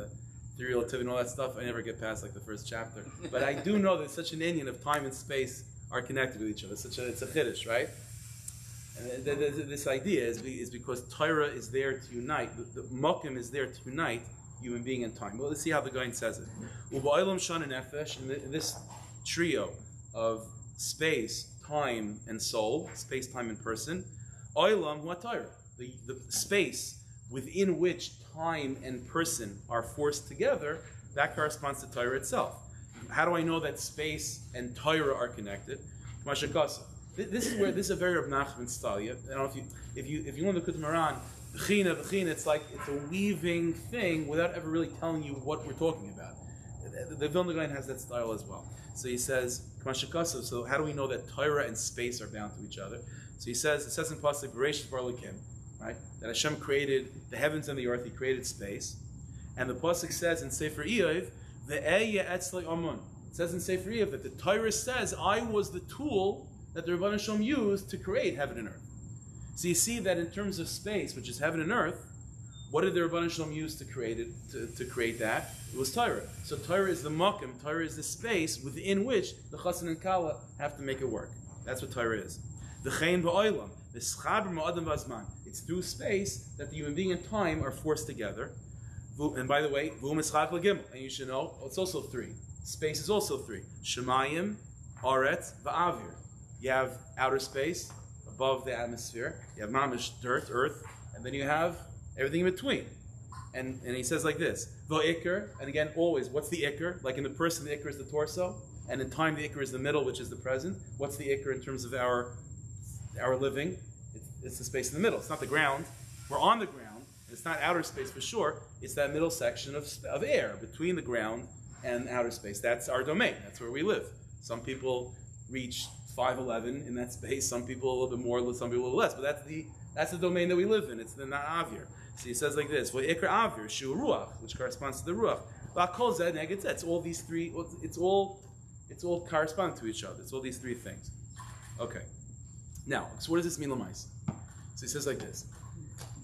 theory of relativity and all that stuff. I never get past like the first chapter. But I do know that such an Indian of time and space are connected with each other. It's a chiddush, right? And this idea is because Torah is there to unite. The Mokim is there to unite human being and time. Well, let's see how the Gaon says it. In this trio of space, time, and soul, space, time, and person, Olam Hu Torah, the space within which time and person are forced together, that corresponds to Torah itself. How do I know that space and Torah are connected? Mashakasa. This is a very Reb Nachman style. I don't know if you want to look at Maran, B'china, it's like it's a weaving thing without ever really telling you what we're talking about. The Vilna Gaon has that style as well. So he says, Mashakasa. So how do we know that Torah and space are bound to each other? So it says in Pasuk Bereshit Bar Elokim, right? That Hashem created the heavens and the earth. He created space, and the Pasuk says in Sefer Iyov, Ve'eh Etzlei Amun. It says in Sefer Iyov that the Torah says, I was the tool that the Rebbeinu Shalom used to create heaven and earth. So you see that in terms of space, which is heaven and earth, what did the Rebbeinu Shalom use to create it? To create that? It was Torah. So Torah is the makom. Torah is the space within which the chassan and kala have to make it work. That's what Torah is. The chein ba'olam, the schaber ma'adam v'azman. It's through space that the human being and time are forced together. And by the way, v'u mischak l'gimel. And you should know, it's also three. Space is also three. Shemayim, aretz, va'avir. You have outer space above the atmosphere. You have mamish, dirt, earth, and then you have everything in between. And he says like this: V'ikr, and again, always, what's the ikr? Like in the person, the ikr is the torso, and in time, the ikr is the middle, which is the present. What's the ikr in terms of our living? It's the space in the middle. It's not the ground. We're on the ground. It's not outer space for sure. It's that middle section of air between the ground and outer space. That's our domain. That's where we live. Some people reach 5'11" in that space. Some people a little bit more, some people a little less. But that's the domain that we live in. It's the Avir. So he says like this: "V'ikr Avir Shu Ruach," which corresponds to the Ruach. V'Kol Zed Neged Zed. It's all these three. It's all correspond to each other. It's all these three things. Okay. Now, so what does this mean, Lamais? So he says like this: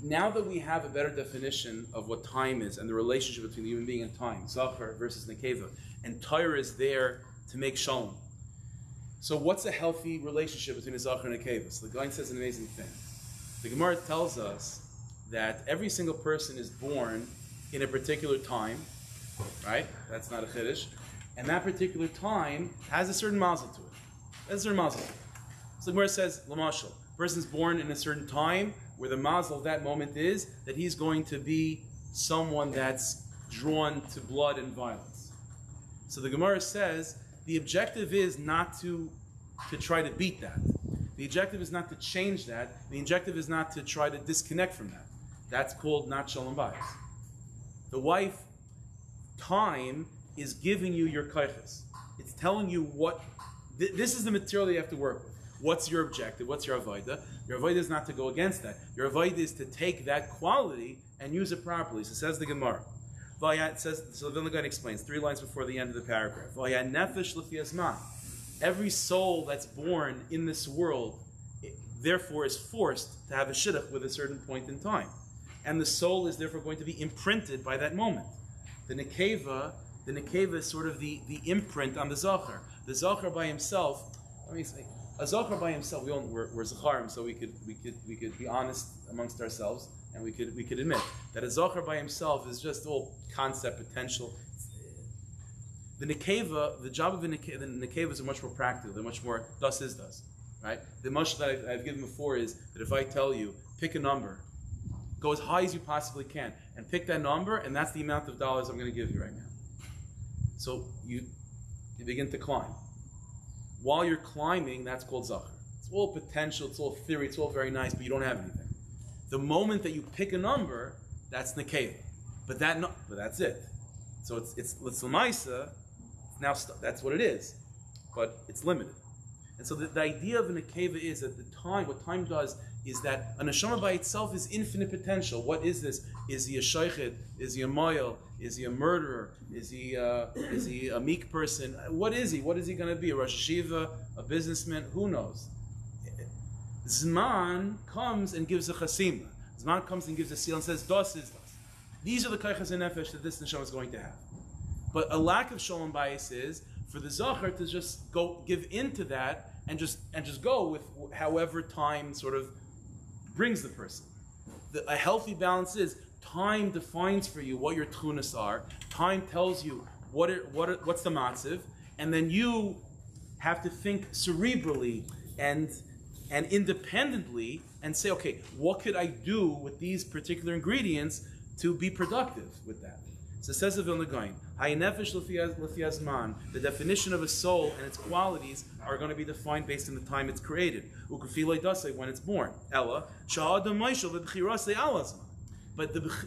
now that we have a better definition of what time is and the relationship between the human being and time, Zachar versus Nekeva, and Torah is there to make shalom. So what's a healthy relationship between a Zachar and a Nekeva? So the Gaon says an amazing thing. The Gemara tells us that every single person is born in a particular time, right? That's not a chiddush. And that particular time has a certain mazel to it. Has a certain mazel to it. So the Gemara says, Lamashal, a person's born in a certain time where the mazel of that moment is that he's going to be someone that's drawn to blood and violence. So the Gemara says the objective is not to try to beat that. The objective is not to change that. The objective is not to try to disconnect from that. That's called not shalom bayis. The wife, time, is giving you your kaiches. It's telling you what, this is the material you have to work with. What's your objective? What's your avodah? Your avodah is not to go against that. Your avodah is to take that quality and use it properly. So says the Gemara. It says, so the Vilna Gaon explains 3 lines before the end of the paragraph. Nefesh l'fi hazman. Every soul that's born in this world, therefore, is forced to have a shidduch with a certain point in time. And the soul is therefore going to be imprinted by that moment. The nekeva is sort of the imprint on the zachar. The zachar by himself, let me say, a zachar by himself, we're zacharim, so we could be honest amongst ourselves, and we could admit that a zachar by himself is just all concept, potential. The nekeva, the job of the nekeva is much more practical. They're much more das is das, right? The mashal that I've given before is that if I tell you, pick a number, go as high as you possibly can, and pick that number, and that's the amount of dollars I'm going to give you right now. So you begin to climb. While you're climbing, that's called zachar. It's all potential, it's all theory, it's all very nice, but you don't have anything. The moment that you pick a number, that's nekeva. But that's it. So it's l'maisa. Now that's what it is, but it's limited. And so the idea of a nekeva is that what time does is that a neshama by itself is infinite potential. What is this? Is he a shaychet? Is he a moyel? Is he a murderer? Is he a meek person? What is he? What is he going to be? A Rosh Hashiva? A businessman? Who knows? Zman comes and gives a chasima. Zman comes and gives a seal and says, das is das. These are the kaychas and nefesh that this neshama is going to have. But a lack of shalom bayis is for the zachar to just give into that and just go with however time sort of brings the person. A healthy balance is time defines for you what your tchunas are. Time tells you what's the matziv, and then you have to think cerebrally and independently and say, okay, what could I do with these particular ingredients to be productive with that? So it says of Vilna Gaon, the definition of a soul and its qualities are going to be defined based on the time it's created. When it's born. But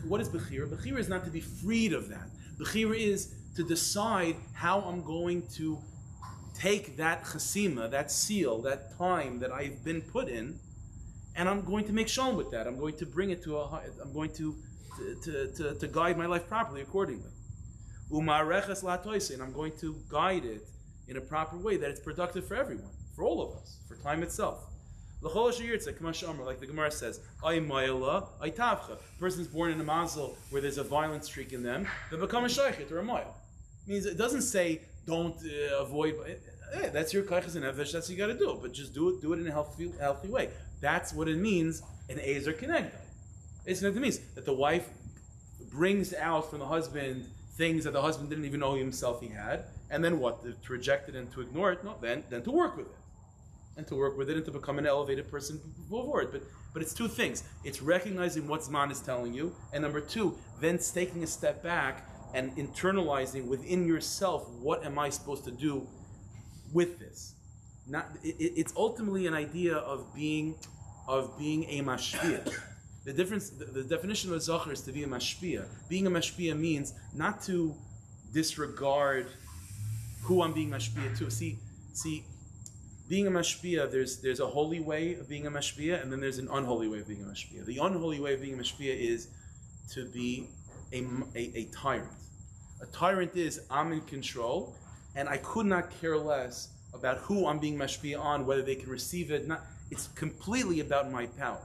what is Bechira? Bechira is not to be freed of that. Bechira is to decide how I'm going to take that chasima, that seal, that time that I've been put in, and I'm going to make shalom with that. I'm going to bring it to I'm going to guide my life properly accordingly. And I'm going to guide it in a proper way that it's productive for everyone, for all of us, for time itself. Like the Gemara says, a person's born in a mazel where there's a violent streak in them, they become a shaychet or a moil. Means it doesn't say don't avoid. That's your kaychas and nefesh. That's what you got to do. But just do it in a healthy way. That's what it means in ezer kenegda. It means that the wife brings out from the husband things that the husband didn't even know himself he had, and then what? To reject it and to ignore it? No, then to work with it. And to work with it and to become an elevated person forward. But it's two things. It's recognizing what Zman is telling you, and number two, then taking a step back and internalizing within yourself, what am I supposed to do with this? It's ultimately an idea of being a mashpia. The definition of a zachar is to be a mashpia. Being a mashpia means not to disregard who I'm being mashpia to. See, being a mashpia, there's a holy way of being a mashpia, and then there's an unholy way of being a mashpia. The unholy way of being a mashpia is to be a tyrant. A tyrant is, I'm in control, and I could not care less about who I'm being mashpia on, whether they can receive it. It's completely about my power.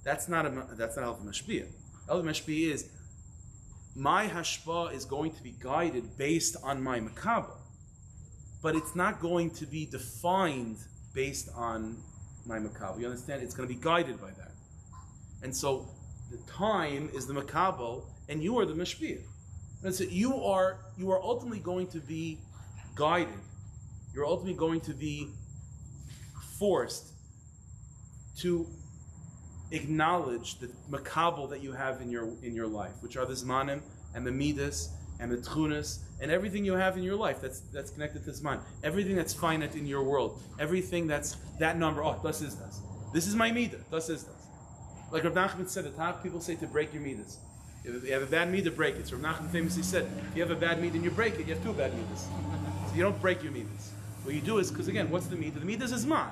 That's not Elf Mashpia. Elf Mashpia is, my hashpah is going to be guided based on my makabel, but it's not going to be defined based on my makabel. You understand? It's going to be guided by that. And so the time is the makabel, and you are the mashpia. And so you are ultimately going to be guided. You're ultimately going to be forced to acknowledge the makabel that you have in your life, which are the zmanim and the midas and the tchunas and everything you have in your life that's connected to zman. Everything that's finite in your world. Everything that's that number. Oh, das is das. This is my midah. Das is das. Like Rav Nachman said, the top people say to break your midas. If you have a bad midah, break it. So Rav Nachman famously said, if you have a bad midah and you break it, you have two bad midas. So you don't break your midas. What you do is, because again, what's the midah? The midah is zman.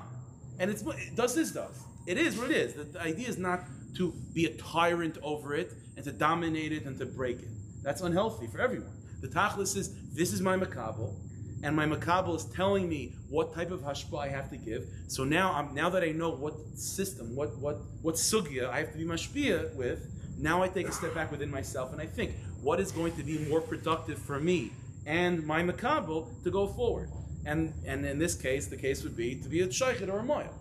And it's does this does. It is what it is. The idea is not to be a tyrant over it and to dominate it and to break it. That's unhealthy for everyone. The tachlis is, this is my makabel, and my makabel is telling me what type of hashpah I have to give. So now that I know what system, what sugya I have to be mashpia with, now I take a step back within myself and I think, what is going to be more productive for me and my makabel to go forward? And in this case, the case would be to be a shaychet or a moyel.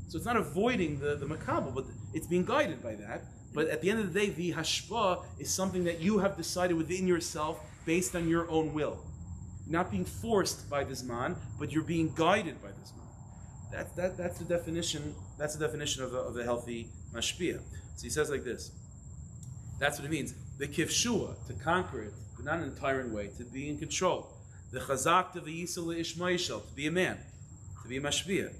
So it's not avoiding the makabel, but it's being guided by that. But at the end of the day, the hashpah is something that you have decided within yourself based on your own will. You're not being forced by this man, but you're being guided by this man. That's the definition. That's the definition of a healthy mashpia. So he says like this. That's what it means. The kivshua, to conquer it, but not in a tyrant way, to be in control. The chazak to the yisel ishmael, to be a man, to be a mashpia.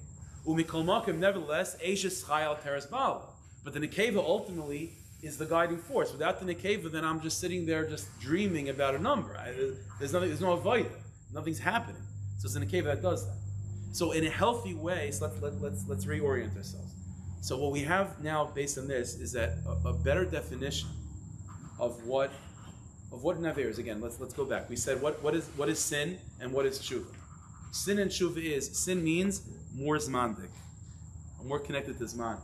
Umikol makim, nevertheless, eishes chayal teres bala. But the nekeva ultimately is the guiding force. Without the nekeva, then I'm just sitting there just dreaming about a number. There's no avoid. Nothing's happening. So it's the nekeva that does that. So in a healthy way, so let's reorient ourselves. So what we have now based on this is that a better definition of what naver is. Again, let's go back. We said what is sin and what is tshuva. Sin and tshuva sin means more zmandik, more connected to zman.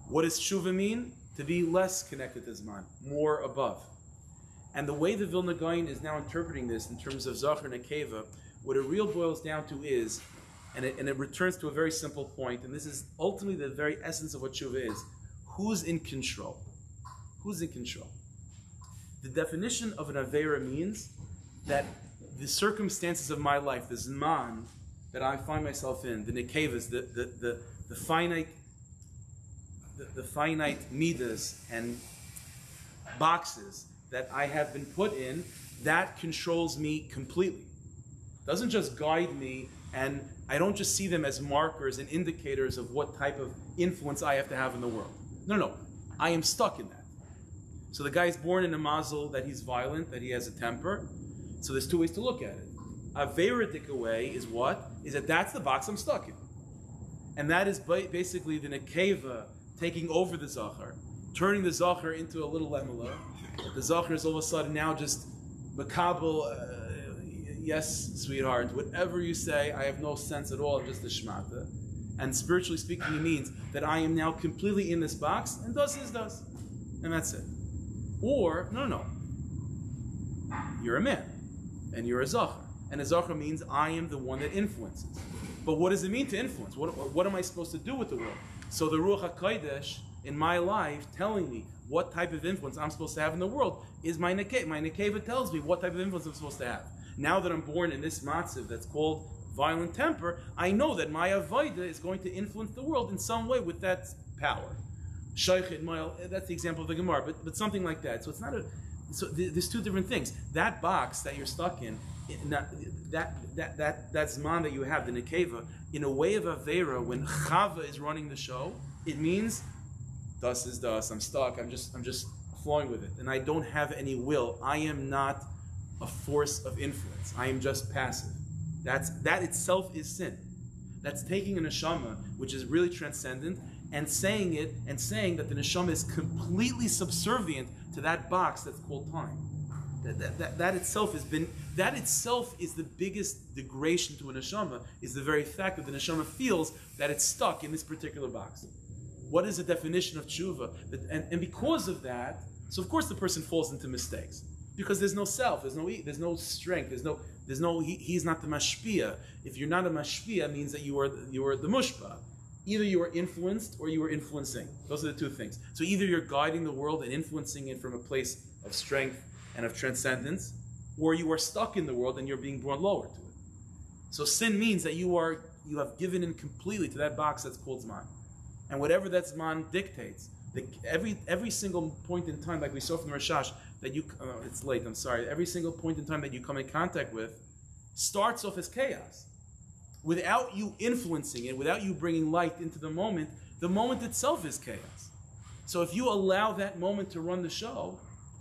What does tshuva mean? To be less connected to zman, more above. And the way the Vilna Gaon is now interpreting this in terms of zachar and nekeva, what it real boils down to is, and it returns to a very simple point, and this is ultimately the very essence of what tshuva is: who's in control? Who's in control? The definition of an avera means that the circumstances of my life, the zman that I find myself in, the nekevas, the finite midas and boxes that I have been put in, that controls me completely. Doesn't just guide me, and I don't just see them as markers and indicators of what type of influence I have to have in the world. No. I am stuck in that. So the guy is born in a mazel that he's violent, that he has a temper. So there's two ways to look at it. A veridic way is what? Is that that's the box I'm stuck in. And that is basically the nekeva taking over the zachar, turning the zachar into a little lemela. The zachar is all of a sudden now just makabel, yes, sweetheart, whatever you say, I have no sense at all, I'm just a shmata. And spiritually speaking, it means that I am now completely in this box, and does is does. And that's it. Or, no. You're a man, and you're a zachar. And a zachar means I am the one that influences. But what does it mean to influence? What am I supposed to do with the world? So the Ruach HaKodesh in my life telling me what type of influence I'm supposed to have in the world is my nekeva. My nekeva tells me what type of influence I'm supposed to have. Now that I'm born in this matzav that's called violent temper, I know that my avodah is going to influence the world in some way with that power. Shaychid Moil, that's the example of the Gemara, but something like that. So it's not there's two different things. That box that you're stuck in, that zman that you have, the nekeva, in a way of avera, when Chava is running the show, it means das is das. I'm stuck. I'm just flowing with it, and I don't have any will. I am not a force of influence. I am just passive. That itself is sin. That's taking a neshama, which is really transcendent, and saying that the neshama is completely subservient to that box that's called time. That itself is the biggest degradation to a neshama, is the very fact that the neshama feels that it's stuck in this particular box. What is the definition of tshuva? And because of that, so of course the person falls into mistakes. Because there's no self, there's no strength, he's not the mashpia. If you're not a mashpia, it means that you are the mushpa. Either you are influenced or you are influencing. Those are the two things. So either you're guiding the world and influencing it from a place of strength and of transcendence, or you are stuck in the world and you're being brought lower to it. So sin means that you have given in completely to that box that's called Zman. And whatever that Zman dictates, every single point in time, like we saw from the Rashash, that it's late, I'm sorry, every single point in time that you come in contact with starts off as chaos. Without you influencing it, without you bringing light into the moment itself is chaos. So if you allow that moment to run the show,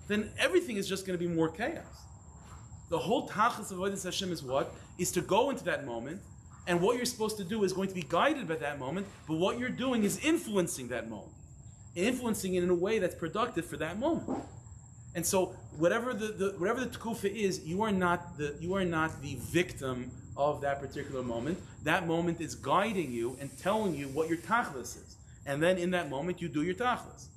then everything is just going to be more chaos. The whole tachlis of Avodas Hashem is what? Is to go into that moment, and what you're supposed to do is going to be guided by that moment, but what you're doing is influencing that moment. Influencing it in a way that's productive for that moment. And so whatever the tekufa is, you are not the victim of that particular moment. That moment is guiding you and telling you what your tachlis is. And then in that moment you do your tachlis.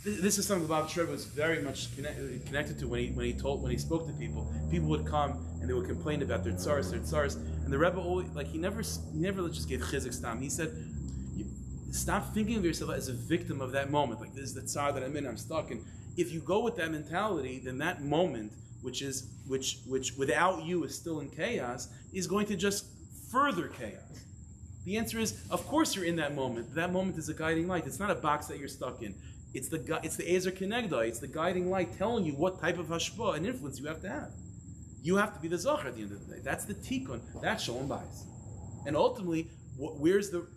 This is something the Baba Shreva was very much connected to when he spoke to people. People would come and they would complain about their tzaras, and the Rebbe always, he never just gave chizik stam. He said, stop thinking of yourself as a victim of that moment. Like, this is the tzar that I'm in, I'm stuck. And if you go with that mentality, then that moment, which without you is still in chaos, is going to just further chaos. The answer is, of course you're in that moment. That moment is a guiding light. It's not a box that you're stuck in. It's the Ezer Kenegda. It's the guiding light telling you what type of hashpah and influence you have to have. You have to be the zachar at the end of the day. That's the tikkun. That's shalom bayis. And ultimately,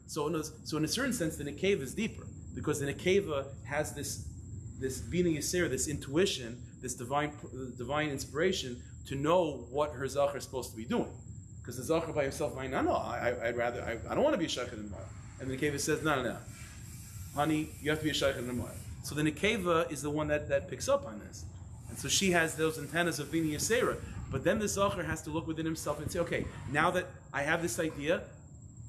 so in a certain sense, the nekeva is deeper. because the nekeva has this bina yisera, this intuition, this divine inspiration to know what her zachar is supposed to be doing. Because the zachar by himself might not know. I don't want to be a shaykhid in the moed. And the nekeva says, no, honey, you have to be a shaykhid in the moed. So the nekeva is the one that picks up on this. And so she has those antennas of bina yisera. But then the zachar has to look within himself and say, okay, now that I have this idea,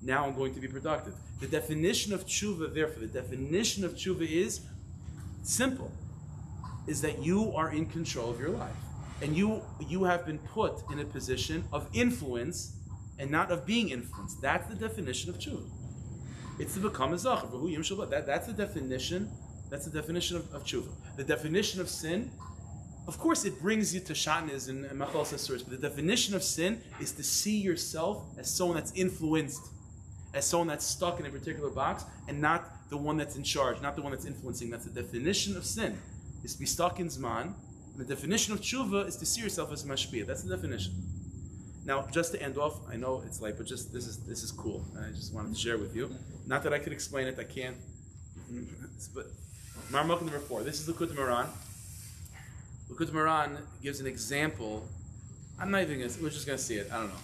now I'm going to be productive. The definition of tshuva, therefore, the definition of tshuva is simple, is that you are in control of your life. And you have been put in a position of influence and not of being influenced. That's the definition of tshuva. It's to become a zachar. That's the definition. That's the definition of tshuva. The definition of sin, of course, it brings you to shatnez and machal sasurs, but the definition of sin is to see yourself as someone that's influenced, as someone that's stuck in a particular box, and not the one that's in charge, not the one that's influencing. That's the definition of sin, is to be stuck in zman. And the definition of tshuva is to see yourself as a mashpia. That's the definition. Now, just to end off, I know it's late, but just this is cool. I just wanted to share with you. Not that I could explain it, I can't. But Marmuk number 4. This is the Likutei Moharan. Likutei Moharan gives an example. I'm not even gonna. We're just gonna see it. I don't know.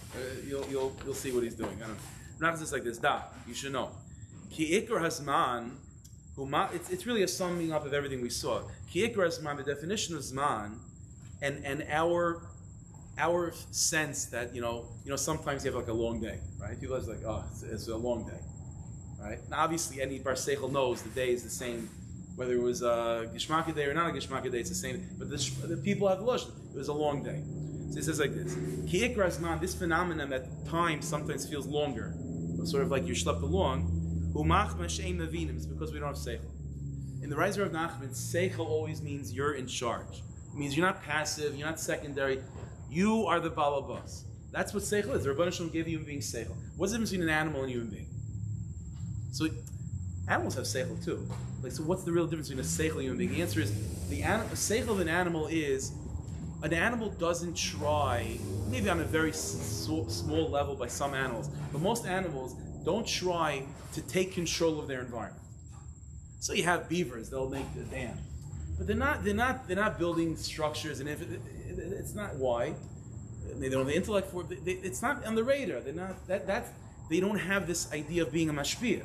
You'll see what he's doing. I don't know. Not just like this. You should know. Ki ikar hasman. It's really a summing up of everything we saw. Ki ikar hasman. The definition of zman, and our sense that sometimes you have like a long day, right? People are like, oh, it's a long day, right? Now, obviously, any bar seichel knows the day is the same. Whether it was a Gishmaka day or not a Gishmaka day, it's the same. But the people have lush. It was a long day. So he says like this: Ki ikar hasman, this phenomenon that time sometimes feels longer, sort of like you schlepped along. Humach mashein navinim. It's because we don't have seichel. In the Riser of Nachman, seichel always means you're in charge. It means you're not passive. You're not secondary. You are the balabas. That's what seichel is. The Rebbeinu Shalom gave human being seichel. What's the difference between an animal and a human being? So animals have seichel too. So what's the real difference between a seichel and a human being? The answer is the seichel of an animal doesn't try, maybe on a very small level by some animals, but most animals don't try to take control of their environment. So you have beavers; they'll make the dam, but they're not building structures, and it's not why they don't have the intellect for it. It's not on the radar. They're not they don't have this idea of being a mashpia.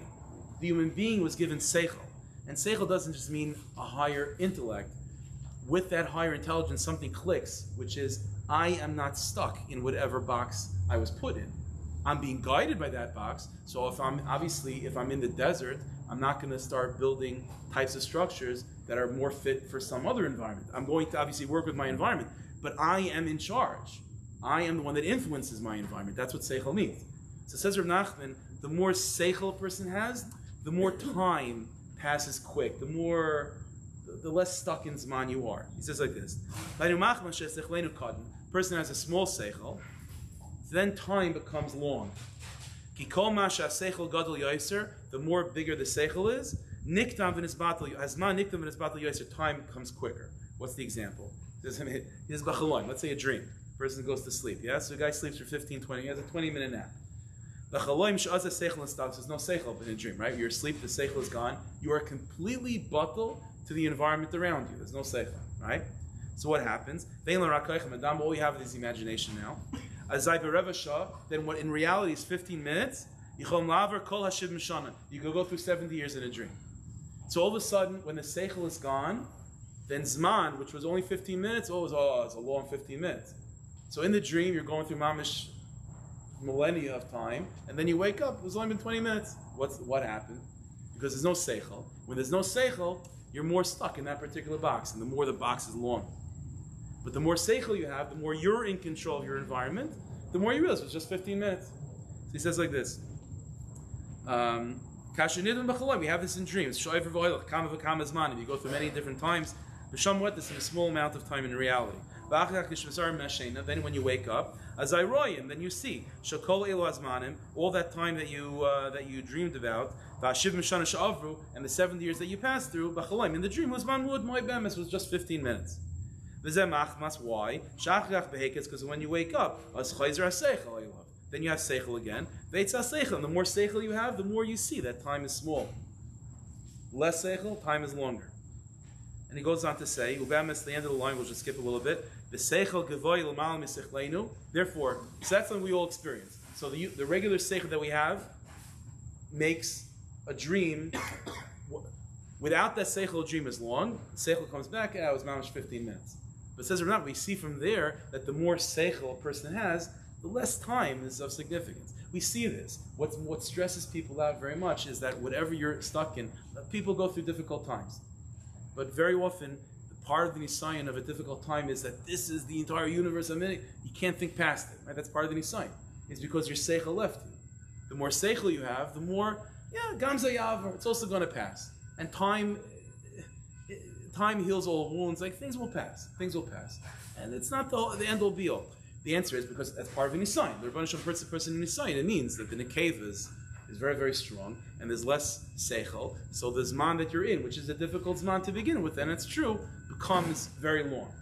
The human being was given seichel. And seichel doesn't just mean a higher intellect. With that higher intelligence, something clicks, which is, I am not stuck in whatever box I was put in. I'm being guided by that box. So if I'm in the desert, I'm not going to start building types of structures that are more fit for some other environment. I'm going to obviously work with my environment, but I am in charge. I am the one that influences my environment. That's what seichel means. So says Rav Nachman, the more seichel a person has, the more time passes quick, the less stuck in zman you are. He says like this: person has a small seichel, then time becomes long. The more bigger the seichel is, time becomes quicker. What's the example? Let's say a dream. Person goes to sleep. Yeah, so a guy sleeps for 15-20. He has a 20-minute nap. The chaloim she'az seichel stops. There's no seichel in a dream, right? You're asleep, the seichel is gone. You are completely bottled to the environment around you. There's no seichel, right? So what happens? All you have is imagination now. Then what in reality is 15 minutes. You can go through 70 years in a dream. So all of a sudden, when the seichel is gone, then zman, which was only 15 minutes, it's a long 15 minutes. So in the dream, you're going through mamish millennia of time, and then you wake up, it was only been 20 minutes. What happened? Because there's no seichel. When there's no seichel, you're more stuck in that particular box, and the more the box is long. But the more seichel you have, the more you're in control of your environment, the more you realize it's just 15 minutes. So he says like this. We have this in dreams. If you go through many different times, this in a small amount of time in reality. Then when you wake up, then you see all that time that you dreamed about, and the 70 years that you passed through, in the dream was just 15 minutes. Why? Because when you wake up, then you have seichel again. And the more seichel you have, the more you see that time is small. less seichel, time is longer. And he goes on to say, Ubamis, the end of the line, we'll just skip a little bit. Therefore, so that's something we all experience. So the regular seichel that we have makes a dream. Without that seichel, a dream is long. The seichel comes back, it was mamash 15 minutes. But says or not, we see from there that the more seichel a person has, the less time is of significance. We see this. What stresses people out very much is that whatever you're stuck in, people go through difficult times. But very often, the part of the nisayon of a difficult time is that this is the entire universe. I mean, you can't think past it. Right? That's part of the nisayon. It's because your seichel left you. The more seichel you have, the more, gamza yavar, it's also going to pass. And time heals all wounds. Like, things will pass. Things will pass. And it's not the end all be all. The answer is because that's part of a nisayon. The Rebbeinu Shalom puts a person in nisayon. It means that the nekeva is very, very strong, and there's less seichel. So the zman that you're in, which is a difficult zman to begin with, and it's true, becomes very long.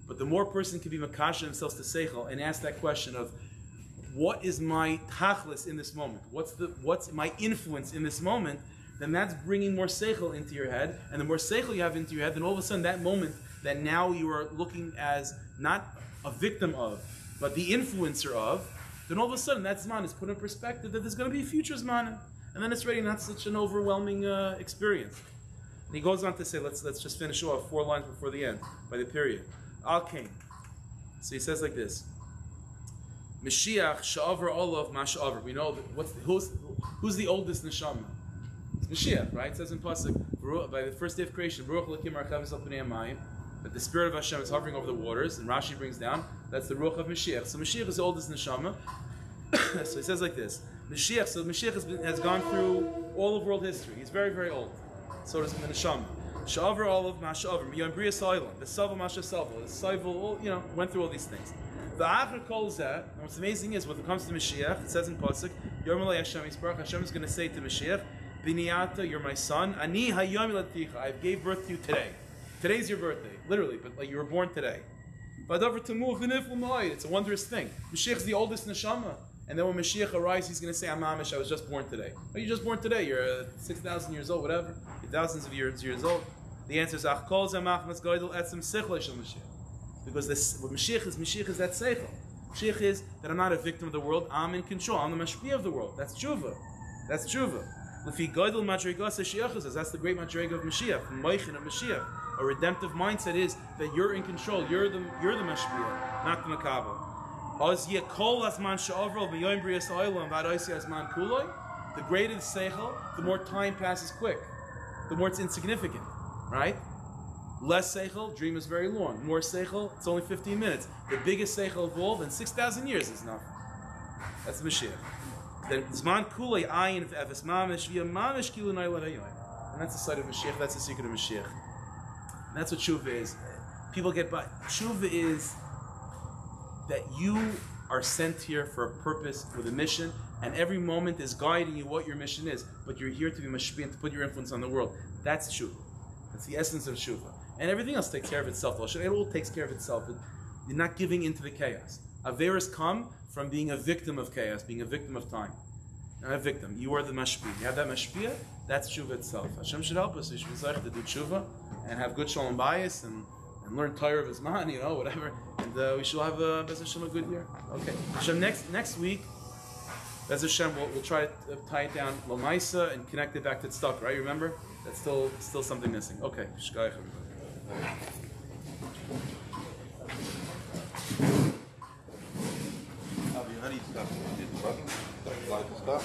But the more a person can be makasha themselves to seichel and ask that question of, what is my tachlis in this moment? What's my influence in this moment? Then that's bringing more seichel into your head, and the more seichel you have into your head, then all of a sudden that moment that now you are looking as not a victim of, but the influencer of, then all of a sudden that zman is put in perspective that there's going to be a future zman, and then it's really not such an overwhelming experience. And he goes on to say, let's just finish off 4 lines before the end, by the period. Al Kain. So he says like this: Mashiach sha'avar olav ma sha'avar. We know that who's the oldest neshama? It's Mashiach, right? It says in pasuk by the first day of creation, Baruch Elokim Archavis Al Pnei Hamayim, that the Spirit of Hashem is hovering over the waters, and Rashi brings down, that's the Ruach of Mashiach. So Mashiach is the oldest neshama. So he says like this: Mashiach has gone through all of world history. He's very, very old. So does the neshama. Sha'avar olav ma sha'avar. Miyam bria sa'ilon. The Sava Masha Sava. The Saival, went through all these things. The Achar calls that, and what's amazing is when it comes to Mashiach, it says in pasuk, Yom Alei Hashem Yisparach, Hashem is going to say to Mashiach, Biniyata, you're my son. Ani hayom ilaticha. I gave birth to you today. Today's your birthday, literally, but like you were born today. It's a wondrous thing. Mashiach is the oldest neshama, and then when Mashiach arrives, he's going to say, "Amamish, I was just born today." Are you just born today? You're 6,000 years old, whatever. You're thousands of years old. The answer is Ach kol zamach masgoydel etzem seichel shel Mashiach, because what Mashiach is that seichel. Mashiach is that I'm not a victim of the world. I'm in control. I'm the mashpia of the world. That's tshuva. That's tshuva. That's the great madriga of Mashiach, Moichin of Mashiach. A redemptive mindset is that you're in control. You're the mashpia, not the makabel. The greater the seichel, the more time passes quick, the more it's insignificant, right? Less seichel, dream is very long. More seichel, it's only 15 minutes. The biggest seichel of all, then 6,000 years is enough. That's the Mashiach. Then zman kulei ayin v'efes mamish v'yam mamish kilu na'ilad hayoyim. And that's the side of Mashiach. That's the secret of Mashiach. And that's what tshuva is. People get by. Tshuva is that you are sent here for a purpose, with a mission, and every moment is guiding you what your mission is. But you're here to be mashpia and to put your influence on the world. That's tshuva. That's the essence of tshuva. And everything else takes care of itself. It all takes care of itself. You're not giving into the chaos. Averas come from being a victim of chaos, being a victim of time. Not a victim. You are the mashpia. You have that mashpia, that's tshuva itself. Hashem should help us. We should be to do tshuva and have good shalom bayis and learn Torah of his man, whatever. And we shall have Bez Hashem a good year. Okay. Hashem, next week, Bez Hashem, we'll try to tie it down Lamaisa and connect it back to Tzedakah, right? Remember? That's still something missing. Okay. Shkayach, everybody. How do you stop? Did the button? Like to stop?